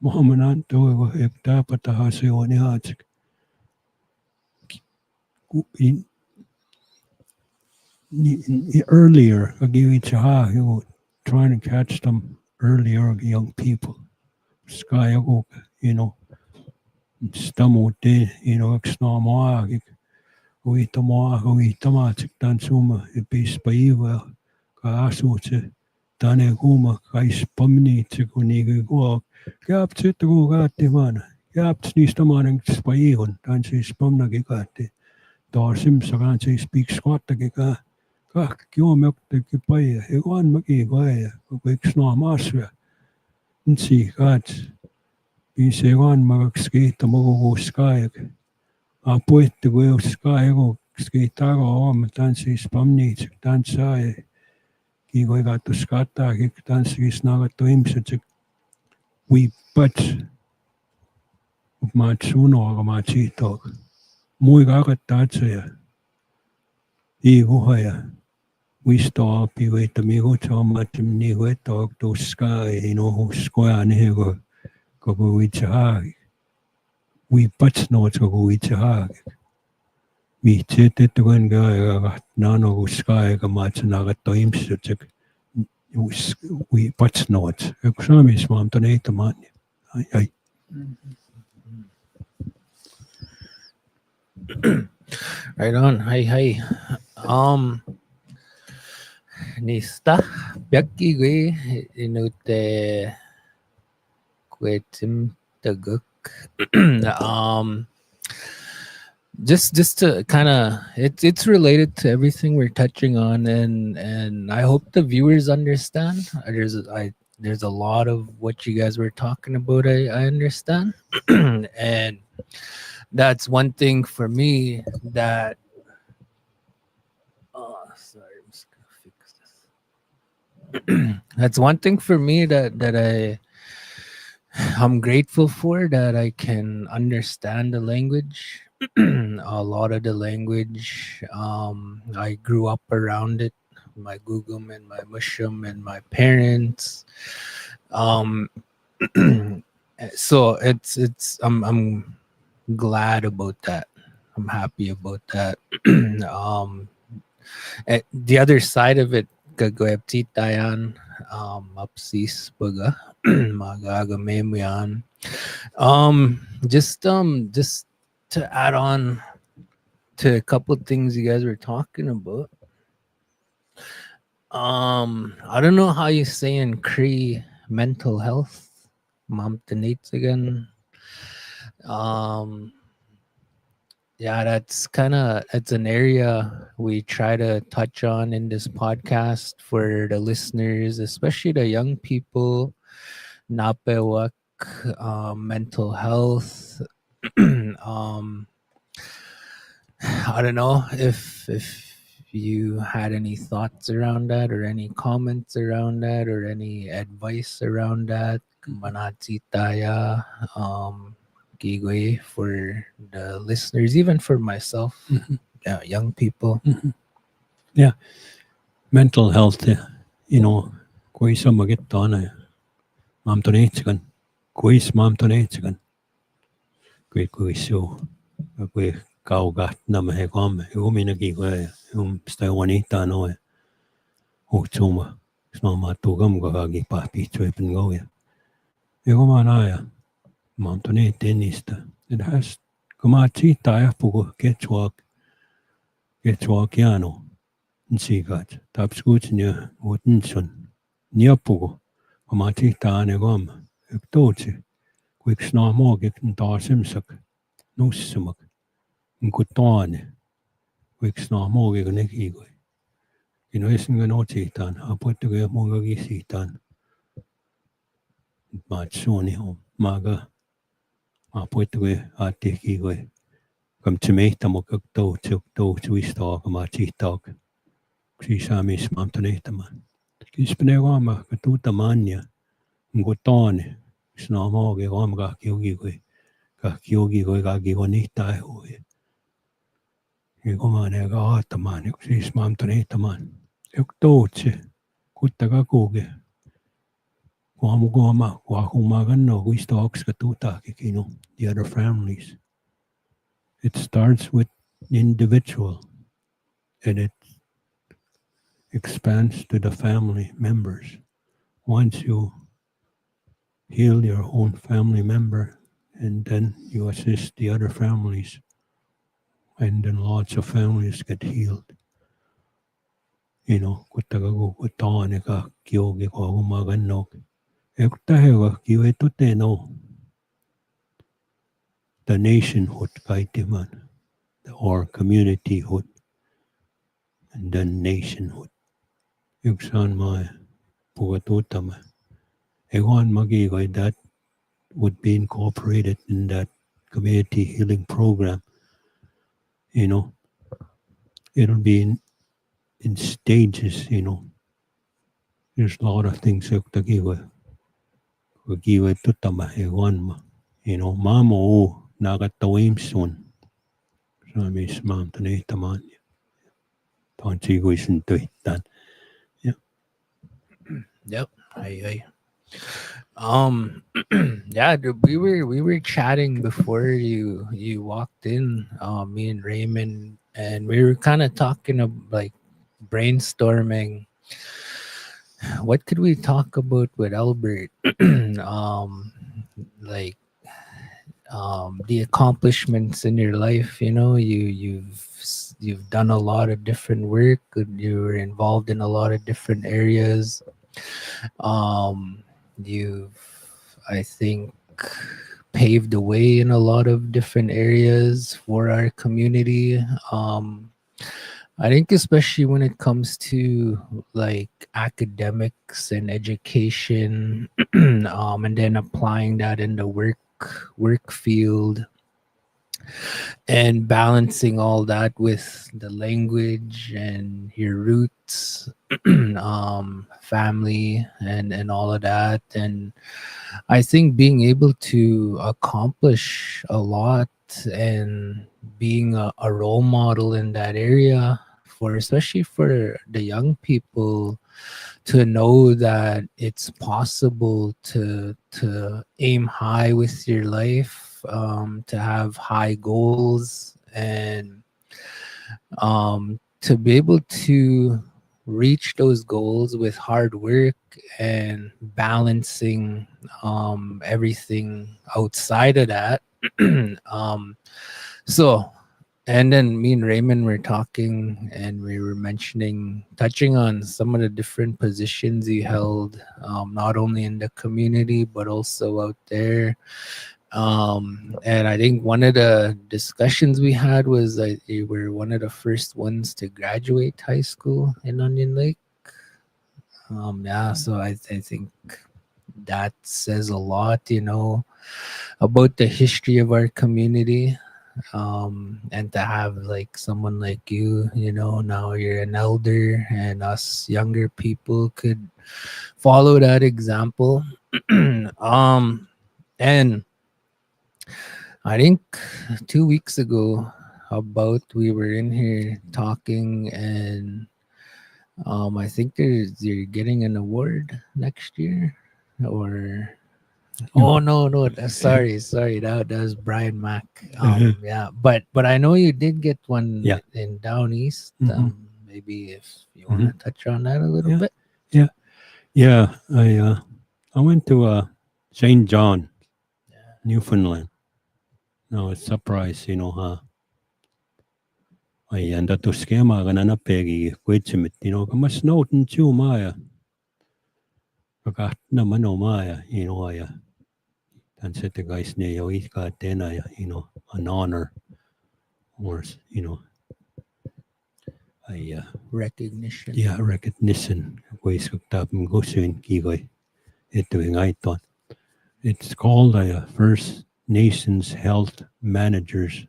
Mohamananto, Ectapata Hasioni Hatsik. Earlier, Agi Chahag, you were trying to catch them earlier, young people. Sky, Stamo de, Xnama. Uitama dan suma bis paiwa ka asu tane guma kais pamni kuni go gap to go mana gap nistaman spaihon dan spamna gigate dar sim sagan speak squat giga ka kyomek ki pai egon maki goya ko xna maswa nsi gat bi segon magski tamo sky Apuette go sky go skitago om tansi spamni tansa ki go gato skata ki tansi snaga to imse we but matsuno ga machito muy gaga tatsa I go haya we stop I wait amigo chama timni go talk to sky square ne go we cha we but no to go we cha mi chete tuan ga nano sky ga machna ga time such we but not exami smam to ne man ai Right on. Hi. Nista. Byaki gwe inute kwetim taguk. Just to kind of it's related to everything we're touching on, and I hope the viewers understand. There's a lot of what you guys were talking about. I understand, and that's one thing for me that. Oh, sorry, I'm just gonna fix this. That's one thing for me that I'm grateful for, that I can understand the language. A lot of the language, I grew up around it. My Gugum and my Mushum and my parents. So I'm glad about that. I'm happy about that. the other side of it, kagwebtita yan, mapsis baga, magagamem yan. Just to add on to a couple things you guys were talking about. I don't know how you say in Cree mental health. Mom again. Um, yeah, it's an area we try to touch on in this podcast for the listeners, especially the young people. Napewak, mental health. um, I don't know if you had any thoughts around that or any comments around that or any advice around that. Manati taya, Gigwe, for the listeners, even for myself, young people. Yeah, mental health, you know, kuisa magitana. Mam to neitsagan. Kuis mam to neitsagan. Kuisu. Kui kaugat namahe kwame. Uminagi kwe. Stay wanita no. Utsuma. Snoma tugam gagagi papi tripin goya. Egomanaya. Mam to neitinista. It has kumachita ya pugo Quechua kiano. Nsigat. Tapskutsnya utinson. Niapugo. Kumachita anegom. Ektochi. Quick snarmog ik ntarsimsak. Nussumak. Nkutane. Quick snarmog ik nekigoi. Inoisinga nochitan. Aputuge mogagisitan. Matsuni hom. Maga. Aputuge atikigoi. Kam tsimehta mokakto tsuistaa kamachitag. Ksisamis mamtanehtama. Kispenegama katuta mania. Nkutane. Snarmog gom kakiogi kakigonihtai hui. Komane kaatamaan, siis mamtaneehtamaan. Tootsi, kuttaga kuugi. Kuamumaganno, kuista okska tuutaki kino, the other families. It starts with the individual and it expands to the family members. Once you heal your own family member and then you assist the other families, and then lots of families get healed. Kutaga kutane ka kyogi ko umaganno. Ekutahega kiwetuteno. The nationhood kaitiman, or communityhood, and then nationhood. Yuksan my pugatutama. Ewan magigay that would be incorporated in that community healing program. It'll be in stages. There's a lot of things that giwe tutama ewan ma. Mamo nagatawimson. Samis mam tanitaman. Tanchigoisin tuitan. Yeah. Yep. Hey. Yeah, we were chatting before you walked in, me and Raymond, and we were kind of talking of like brainstorming. What could we talk about with Albert? Like the accomplishments in your life. You've done a lot of different work. You were involved in a lot of different areas. You've, I think, paved the way in a lot of different areas for our community. I think especially when it comes to like academics and education, and then applying that in the work field and balancing all that with the language and your roots, family and all of that. And I think being able to accomplish a lot and being a role model in that area, for especially for the young people, to know that it's possible to aim high with your life, to have high goals, and to be able to reach those goals with hard work and balancing everything outside of that. um, so, and then me and Raymond were talking and we were mentioning, touching on some of the different positions he held, not only in the community, but also out there. And I think one of the discussions we had was that you were one of the first ones to graduate high school in Onion Lake. Yeah, so I think that says a lot, about the history of our community. And to have like someone like you, now you're an elder and us younger people could follow that example. And I think 2 weeks ago, about we were in here talking, and I think you're getting an award next year, or oh no, sorry, that was Brian Mack. Yeah, but I know you did get one Yeah. in Down East. Maybe if you want to Mhm. touch on that a little Yeah. bit. Yeah. I went to St. John, Newfoundland. No, it's surprise, I end up to schema ganana pegi kwetchimit, kamas noten chu maya. Kakat na mano maya, and set the guys ne yo ika tena, an honor or I Recognition. yeah, recognition. Ways cooked up and go soon kigoy. It doing I thought. It's called a First Nations Health Managers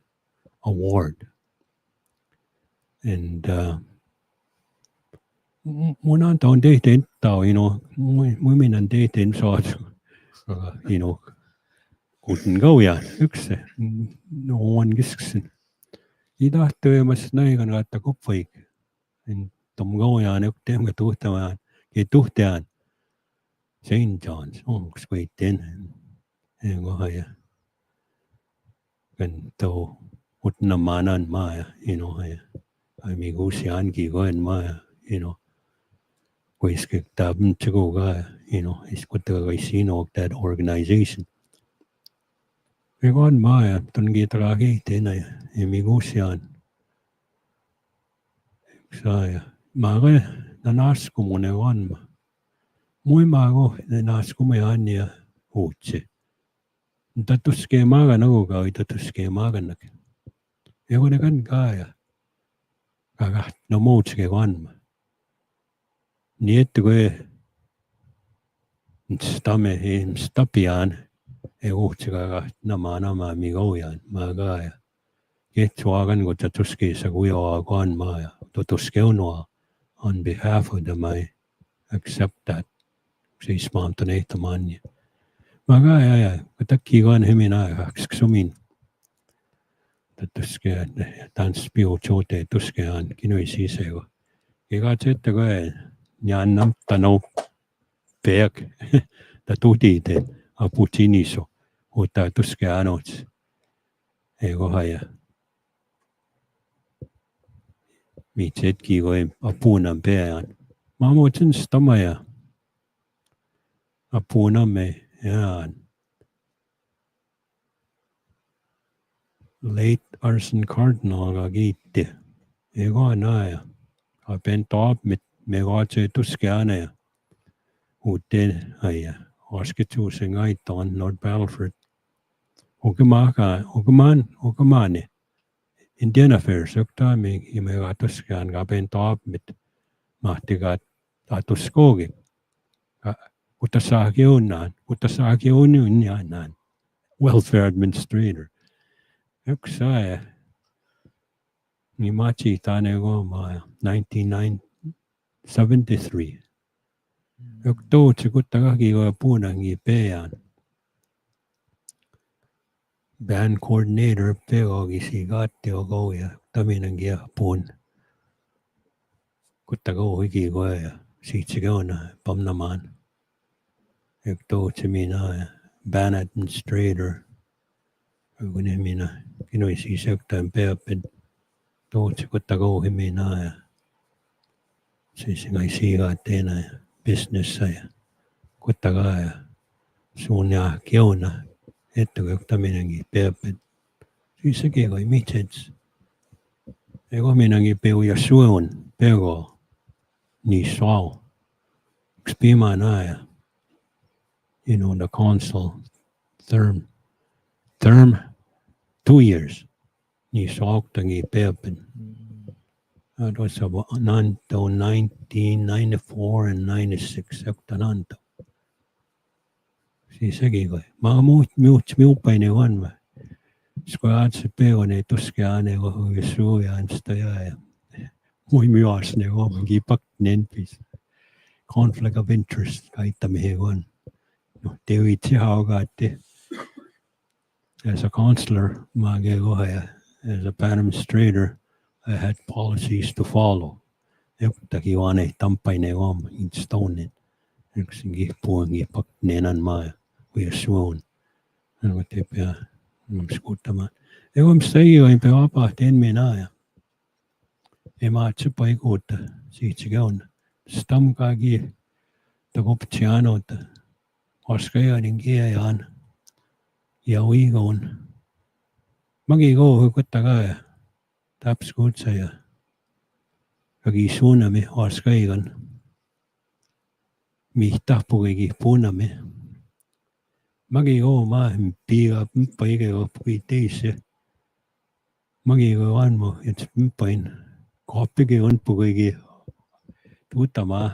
Award. And when I'm on dating, women on dating, so couldn't go ya. No one gets Ida to mas na yung at ko fake. And tumgo yan, if them get to the get to the St. John's. Oh, sweet then. And go higher. And to put na manan maya, I mean, go see Anki go and maya, Quisky tabn to go guy, it's good to I see no that organization. We got maya, don't get ragi, then I go see an. Saya, maga, the nurse come on a one. Muy mago, the nurse come on ya, uche. That to skemaga no go, it to skemaga. You want a gun guy. Kagat, no more to one. Niet to go. Stamme him stapian e uhtsaga namana ma migoyan magaya. Getwagan go tatuski sa guyo aguan maya. Totuskeunoa on behalf of them I accept that. Say spontaneous manya. Magaya katakigan himina sumin. Tatuske dance pio chote tuskean kinoisi sego. Kigatet the guy nyanam tano pek. Tatutiten a putiniso. Uta tuskeanots. Ego haya. Mitset kigoy apunan pean. Mamutin stamaya. Apuna me yan. Late arson cardinal gagite. Ego anaya. A pentop mit megache tuskeanaya. Ute haya. Oskitu singaiton Lord Battleford. Okamane. Indian affairs. Ukta me imegatuskan gabentop mit mahtigat atuskogi. Utasakiunan. Welfare administrator. Yuksaya. Nimachi tanego ma 1973. Yukto chikutagaki go punang ipeyan. Band coordinator pego gisigat teogoya. Taminangia pun. Kutago hiki goya. Sichigona pamnaman. Yukto chimina band administrator. Gunimina. Kinoisi sekta peapid. To chikutago himina. Siis ngai siiga teena ja business ja kuttaga ja suun ja kiuna ettekujutaminengi peab, et siis sekin kai mitsets. Ego minäkin peu ja suun pego niin suau. Yksi pimaan aja. The council term 2 years. Niin suauktangi peapin. That was about 1994 and 96 Octananto. Siis sekin kai. Mä muupainen on mä. Skoatse peone tuskiaane ko suujaan sitä ja mui myös ne omankin paknenpis. Conflict of interest kaittamihin on. No, te vitsi haukaatte. As a counselor, mä ja as a administrator, I had policies to follow. Jotakin vaan ei tampainen om in stonen. Yksinkin puhunkin paknenan maa ja suun. Hän te pää skuttamaan. Ego mstäjiin pää vapahteen minä. Ei maatse paikuutta siitä on. Stamkaakin takoptsianota. Oskajanin kiejaan. Ja uigoon. Mäkin kouhu kuttakaa. Tapskutsa ja kaki suunami oskaigan. Mihtahpukikin puunami. Mäkin kouhu maahan piiga mppaikego pui teisse. Mäkin kouhu anmo, et mppain koppike onpukikin tuuttamaa.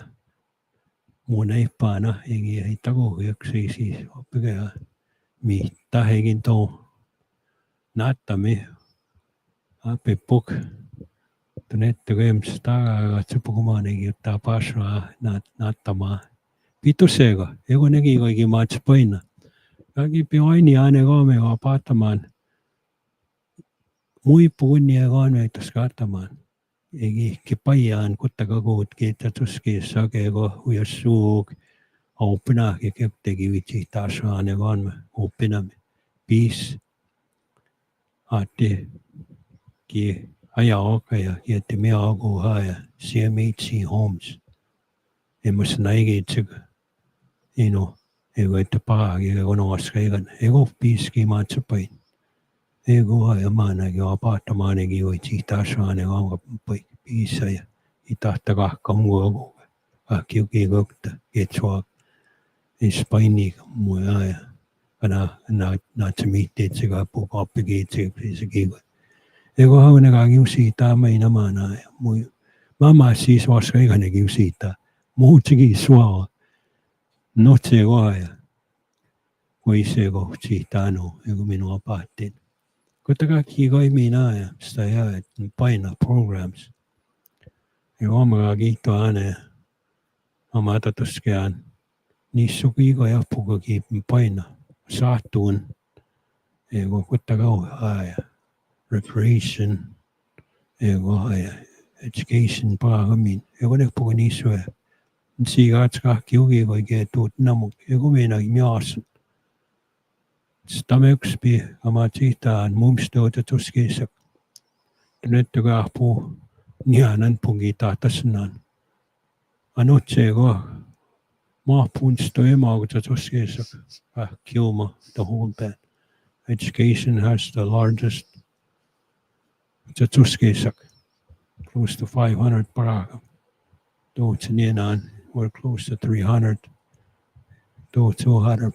Muun eippaana ei takuhyöksi siis oppikea. Mihtahegin tou naattami. Ape puk. Tunette keemssä takaa, että puhumaanenkin ottaa pasraa naattamaa. Pitusseega, ego negi kaikki maatsi paina. Kaikki aini aine kaamea paatamaan. Mui puunnia kaameetus kaatamaan. Egi kipajaan kuttakakuut kiittätuskeessa sakeeko huijas suuk. Oppinaakin keptegi vitsi taas aine kaame. Oppinamme. Piis. Aatti. Ki ajaoka ja kietti miaokuhaa ja siemeitsi homes. Emmas näikitsega. Ego ette paagi ego nooskaigan. Ego piiski maatsapain. Ego ja maanagi apaatamaanegi voitsi tasaane kaanga piisa ja itahta kahkamuogu. Kiuki kokta ketsuak. Ispainiga muja ja kana naatsamiitteetsega pukaappikiitsega piisakiga. Ego haunega kiusita meina maana ja mui. Mama siis oskaigan kiusita. Muutsikin suaa. Notse koha ja kui se kohti tänu, ego minua paattiin. Kutta kaikki kai minä ja sitä jää, että paina programs. Ja omaga kiitto ääne oma tatuskeaan. Niissä kiiko jappukakin paina. Saattuun. Ego kutta kauhaa ja recreation. Ego ja education paagamin. Ego nekpuka niissä ja Sigatska kiuki oikein tuut namuk. Ego meinaakin miaasun. Tämä yksi pii, kama siitaan mumstouta tuskeessa. Nyt kaapuu nianan pungi tahtasenaan. Anotseeko maapunsto emauta tuskeessa. Kiuma tahuunpään. Education has the largest tuskeessa. Close to 500 paraga. Tuutsen enää. We're close to 300. Tuut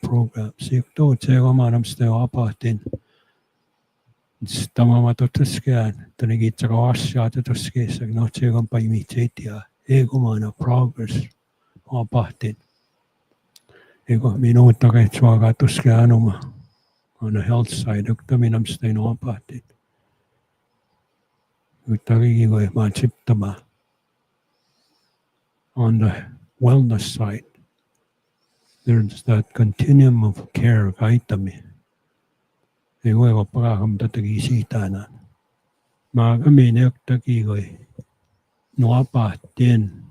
programs. Tuutse omanamsta apahtin. Tämä tuskään. Tänne kitsakaan asiaa tuskeessa. No se on paimitsitia. Egomana progress apahtin. Ego minuutta ketsuakaan tuskään oma. On the health side. Uktaminamsta apahtin. Utakin voi vaan chiptamaan. On the wellness side, there's that continuum of care kaitami. Ei voi paraham tätäkin siitä enää. Mä kämin jotakin koi nuopahtien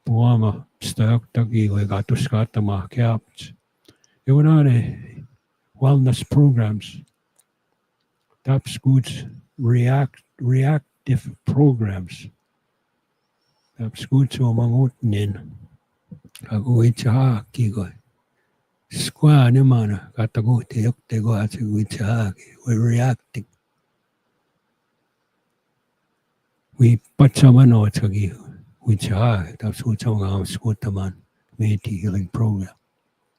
puhuma sitä jotakin koi katuskaattamaan keapts. Ja kun on wellness programs, that's good reactive programs. Tapos kutsu mangut nin. Kakuitsa kikoi. Square mana kataguti yokte go atiguitsa. We're reacting. We patsamano tsagi. Witsa. Tapos kutsa mga skutaman. Meti healing program.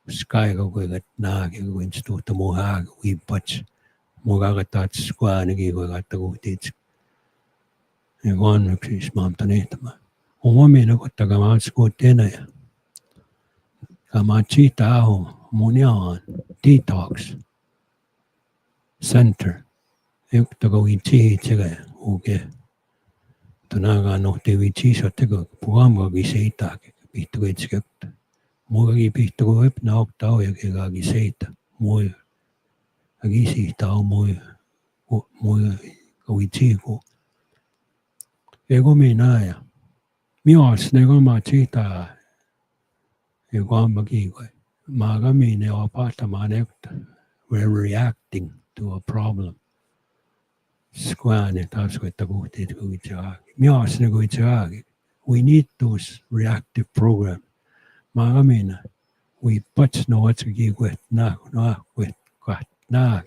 Sky go gat na go institute mohag. We patch. Mogagat square nagi go kataguti. Egon nagsis mam tanetama. Umami na ko tagaman skutena ya. Kamachita aho. Munyan. Detox. Center. Yok tago ichi chiga. Okay. Tunaga no te vichi sa tego. Pugamba giseita. Pitugo itskakta. Muga pitugo ep na oktao ya kega giseita. Moy. Agisi tao moy. Moy. Kawichi ko. Ego me na ya. Mios nego machita. Ego magigo. Magami ne opata manekta. We're reacting to a problem. Squane taas ko taguti ko itsaagi. Mias na ko itsaagi. We need those reactive programs. Magamina. We patch no what's giwet na kwet kwat na.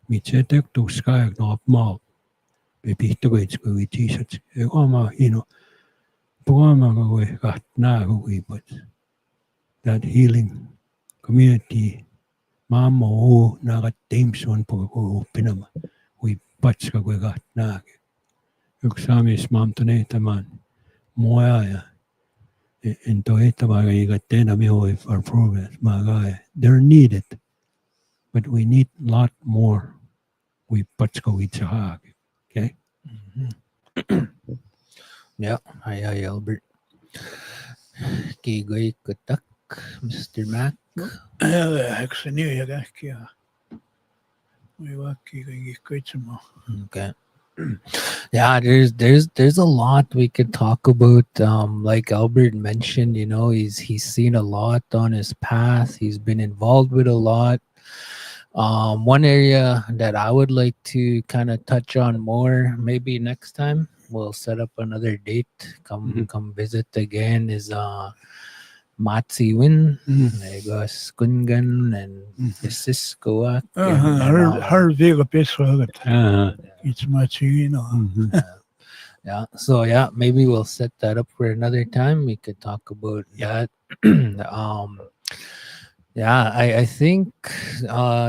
Mi chetek to sky no mal. Bepito ko itsko itisat. Ego pugama ko kat na ko but that healing community mamo na teamson po ko pinama. We patch ka kat na. Yuksamis mam taman. Moya into ito magigate mi for progress magaya. They're needed, but we need a lot more. We patsko itchahag. Okay? Yeah, hi, Albert. Kigoy kutak, Mr. Mac. Haksani ya gakia. We waki gikkoitsamo. Okay. Yeah, there's a lot we could talk about. Like Albert mentioned, he's seen a lot on his path. He's been involved with a lot. One area that I would like to kind of touch on more, maybe next time we'll set up another date. Come visit again. Is Matsiwin, Kungan, and Cisco. Har vega peswagat. It's much, Yeah. So maybe we'll set that up for another time. We could talk about that. I think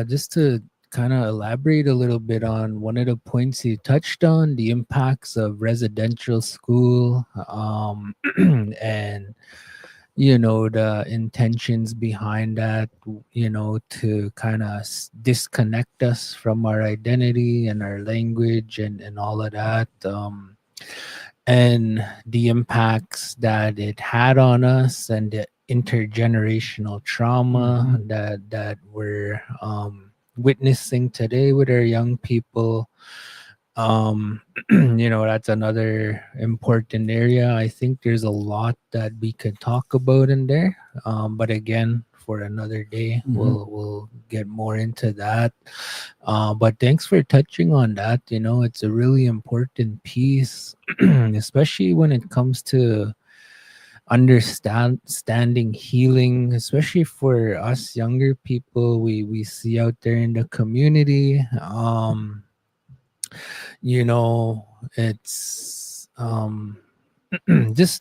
just to kind of elaborate a little bit on one of the points you touched on, the impacts of residential school, and the intentions behind that, to kind of disconnect us from our identity and our language and all of that, and the impacts that it had on us, and the intergenerational trauma that we're witnessing today with our young people. That's another important area. I think there's a lot that we could talk about in there, but again, for another day, we'll get more into that. But thanks for touching on that. It's a really important piece, especially when it comes to understanding healing, especially for us younger people we see out there in the community. It's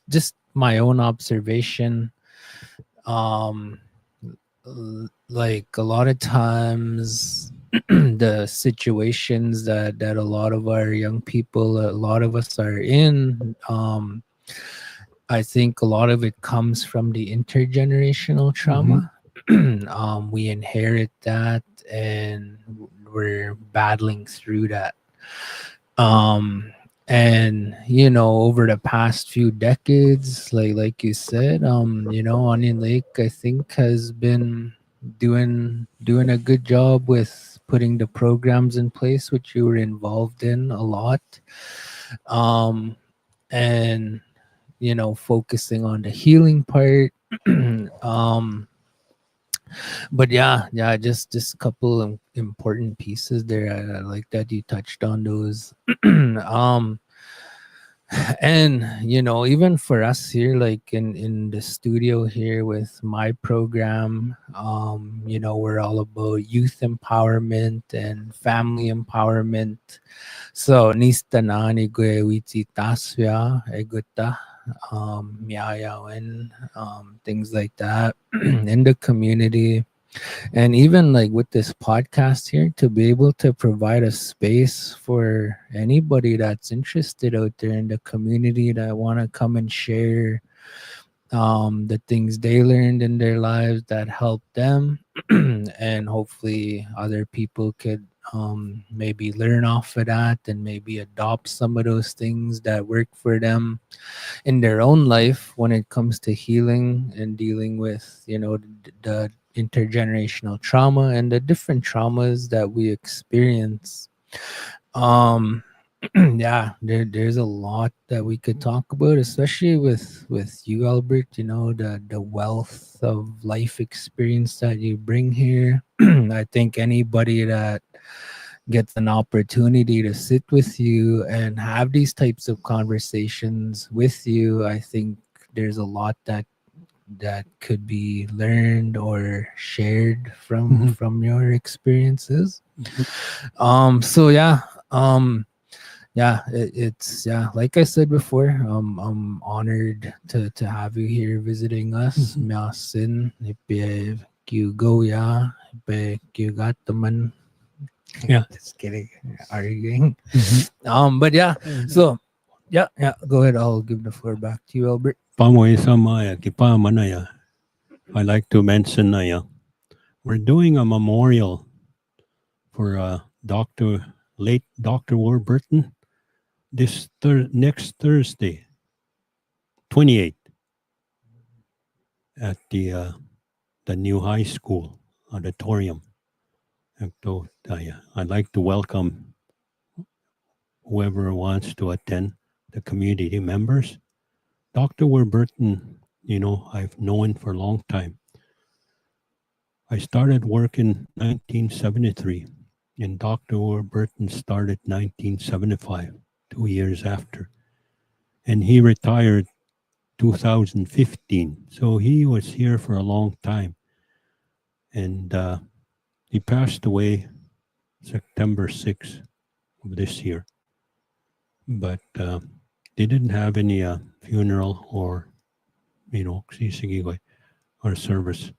just my own observation. Like a lot of times the situations that a lot of our young people, a lot of us are in, I think a lot of it comes from the intergenerational trauma. We inherit that, and we're battling through that. And over the past few decades, like you said, Onion Lake, I think, has been doing a good job with putting the programs in place, which you were involved in a lot. And focusing on the healing part. But just a couple of important pieces there. I like that you touched on those. And even for us here, like in the studio here with my program, we're all about youth empowerment and family empowerment. So nista nani gue witi tasya eguta miayawen, things like that in the community. And even like with this podcast here, to be able to provide a space for anybody that's interested out there in the community that want to come and share the things they learned in their lives that help them, and hopefully other people could maybe learn off of that and maybe adopt some of those things that work for them in their own life when it comes to healing and dealing with the intergenerational trauma and the different traumas that we experience. um yeah, there's a lot that we could talk about, especially with you, Albert. The wealth of life experience that you bring here. I think anybody that gets an opportunity to sit with you and have these types of conversations with you, I think there's a lot that could be learned or shared from your experiences. So it's like I said before, I'm honored to have you here visiting us. Miasin ipe you go ipe you got the man. Yeah. Just kidding. Arguing. But so go ahead. I'll give the floor back to you, Albert. Pamoy samaya kipa manaya. I like to mention we're doing a memorial for late Dr. Warburton this next Thursday, 28th, at the new high school auditorium. And so, I'd like to welcome whoever wants to attend, the community members. Dr. Warburton, I've known for a long time. I started work in 1973, and Dr. Warburton started 1975, 2 years after. And he retired 2015. So he was here for a long time. And he passed away September 6th of this year. But they didn't have any funeral or, or service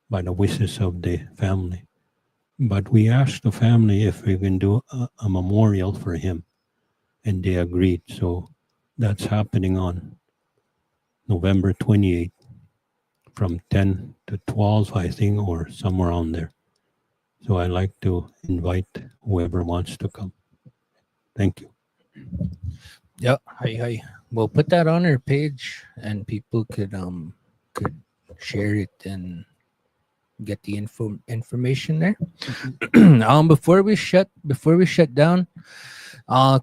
by the wishes of the family. But we asked the family if we can do a memorial for him, and they agreed. So that's happening on November 28th from 10 to 12, I think, or somewhere around there. So I'd like to invite whoever wants to come. Thank you. Yep. Hi. We'll put that on our page, and people could share it and get the information there. Before we shut down,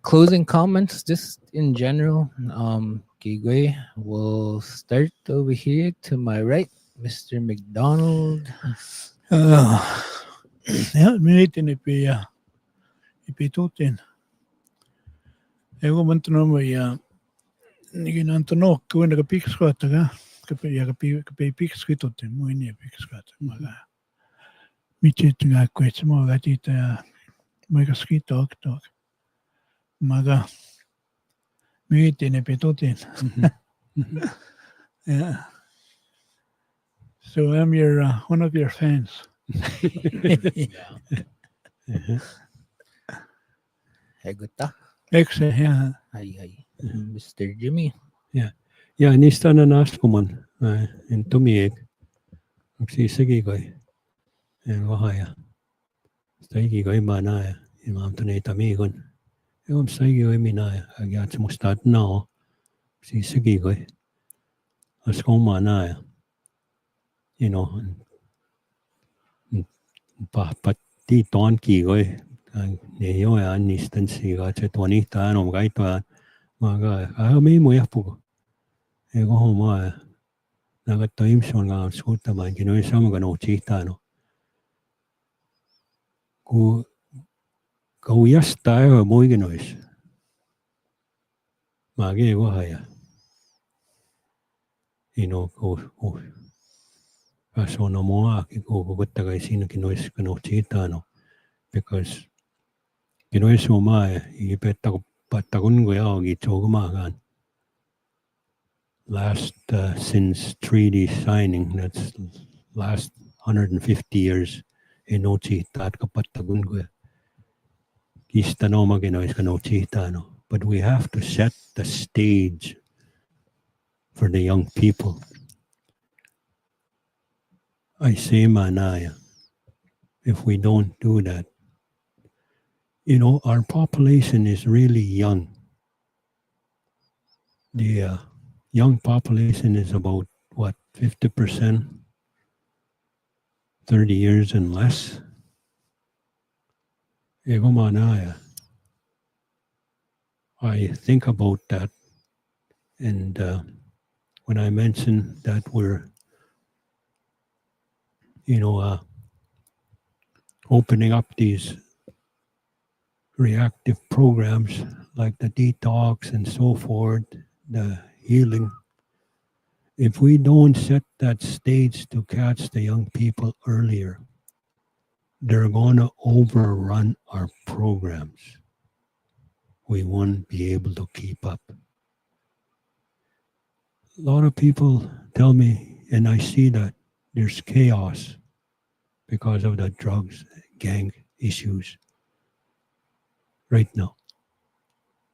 closing comments just in general. Kigwe, we'll start over here to my right, Mr. McDonald. Minitin ipi tutin. Ego mantuno ya niginantuno kuwi nagapikskwata ka kapi pikskwitotin mo ini pikskwata maga michit nga kwets mo gatita mo kaskito tok maga minitin ipi tutin. Yeah. So I'm one of your fans. Heguta. Excellent, yeah. Hi. Mr. Jimmy. Yeah, niistä na naskuman en tumiek. Sige koi. En wahaya. Sige koi manaya. Imam tunay tamikon. Eom sige koi minaya. Agyat mustat nao. Sige koi. Askong manaya. Pati ton ki koi. Neyo ya nistan siga che toni tan om gai tan. Maga may mo yapu. Ego homa nagataim son nga skuta man kinoy sama gano chita no. Ku yas tayo mo ginois. Mage go haya. Ko kaso no moa ki ko taga sino kinois kano chita no because kinois mo mai I beta patagun go ya gi chogma gan. Last since treaty signing, that's last 150 years no chita at kapatagun go. Kista no maginois kano chita no. But we have to set the stage for the young people. I say manaya. If we don't do that, our population is really young. The young population is about what 50%, 30 years and less. Ego manaya. I think about that, and when I mention that we're, opening up these reactive programs like the detox and so forth, the healing. If we don't set that stage to catch the young people earlier, they're going to overrun our programs. We won't be able to keep up. A lot of people tell me, and I see that there's chaos because of the drugs, gang issues right now.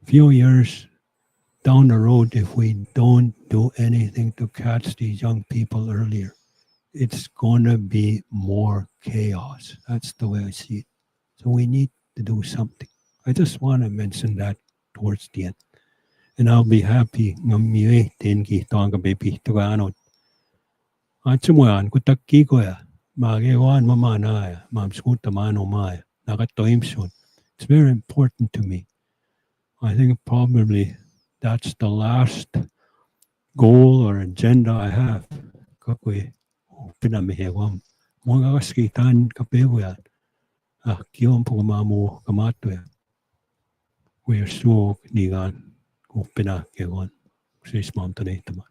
A few years down the road, if we don't do anything to catch these young people earlier, it's going to be more chaos. That's the way I see it. So we need to do something. I just want to mention that towards the end. And I'll be happy ngamiwe tenki tonga baby to ano. Atsumoyan kutaki ko ya. Magewan mamana ya. Mamskuta mano maya. Nakatoimson. It's very important to me. I think probably that's the last goal or agenda I have. Kakwe pinamihewam. Mga kaskitan kapego yan. Kiyon po kamamu kamato ya. We are so nigan. Kupina kegon. Says mountain etama.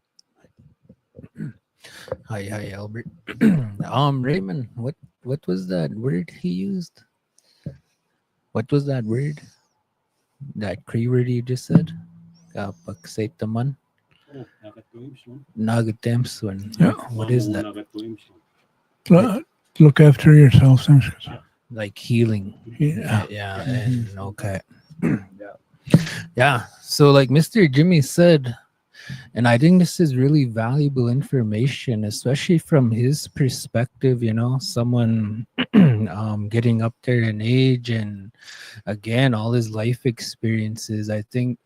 Hi, Albert. Raymond, what was that word he used? What was that word? That Cree word you just said? Kapagsaitaman? Nagatemson. Yeah. What is that? Look after yourself. Like healing. Yeah. Yeah. And okay. Yeah. So like Mr. Jimmy said, and I think this is really valuable information, especially from his perspective, someone getting up there in age and again, all his life experiences. I think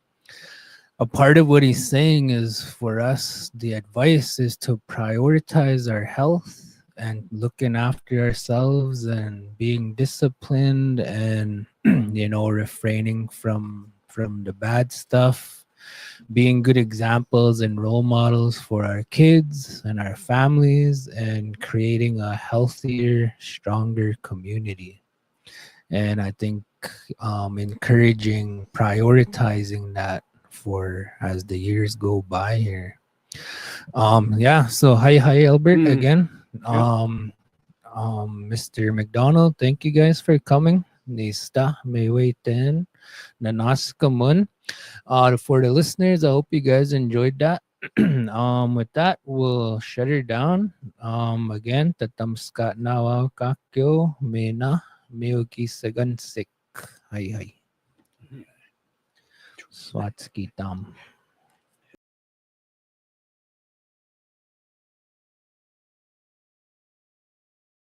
a part of what he's saying is for us, the advice is to prioritize our health and looking after ourselves and being disciplined and, refraining from the bad stuff, being good examples and role models for our kids and our families, and creating a healthier, stronger community. And I think encouraging, prioritizing that for as the years go by here. So hi Albert again. Mr. McDonald, thank you guys for coming. Nista may wait in Nanaskamun. For the listeners, I hope you guys enjoyed that. With that, we'll shut it down. Again, tatamskat nawa kakyo mena miyuki sagansik. Hi. Swatsky tam.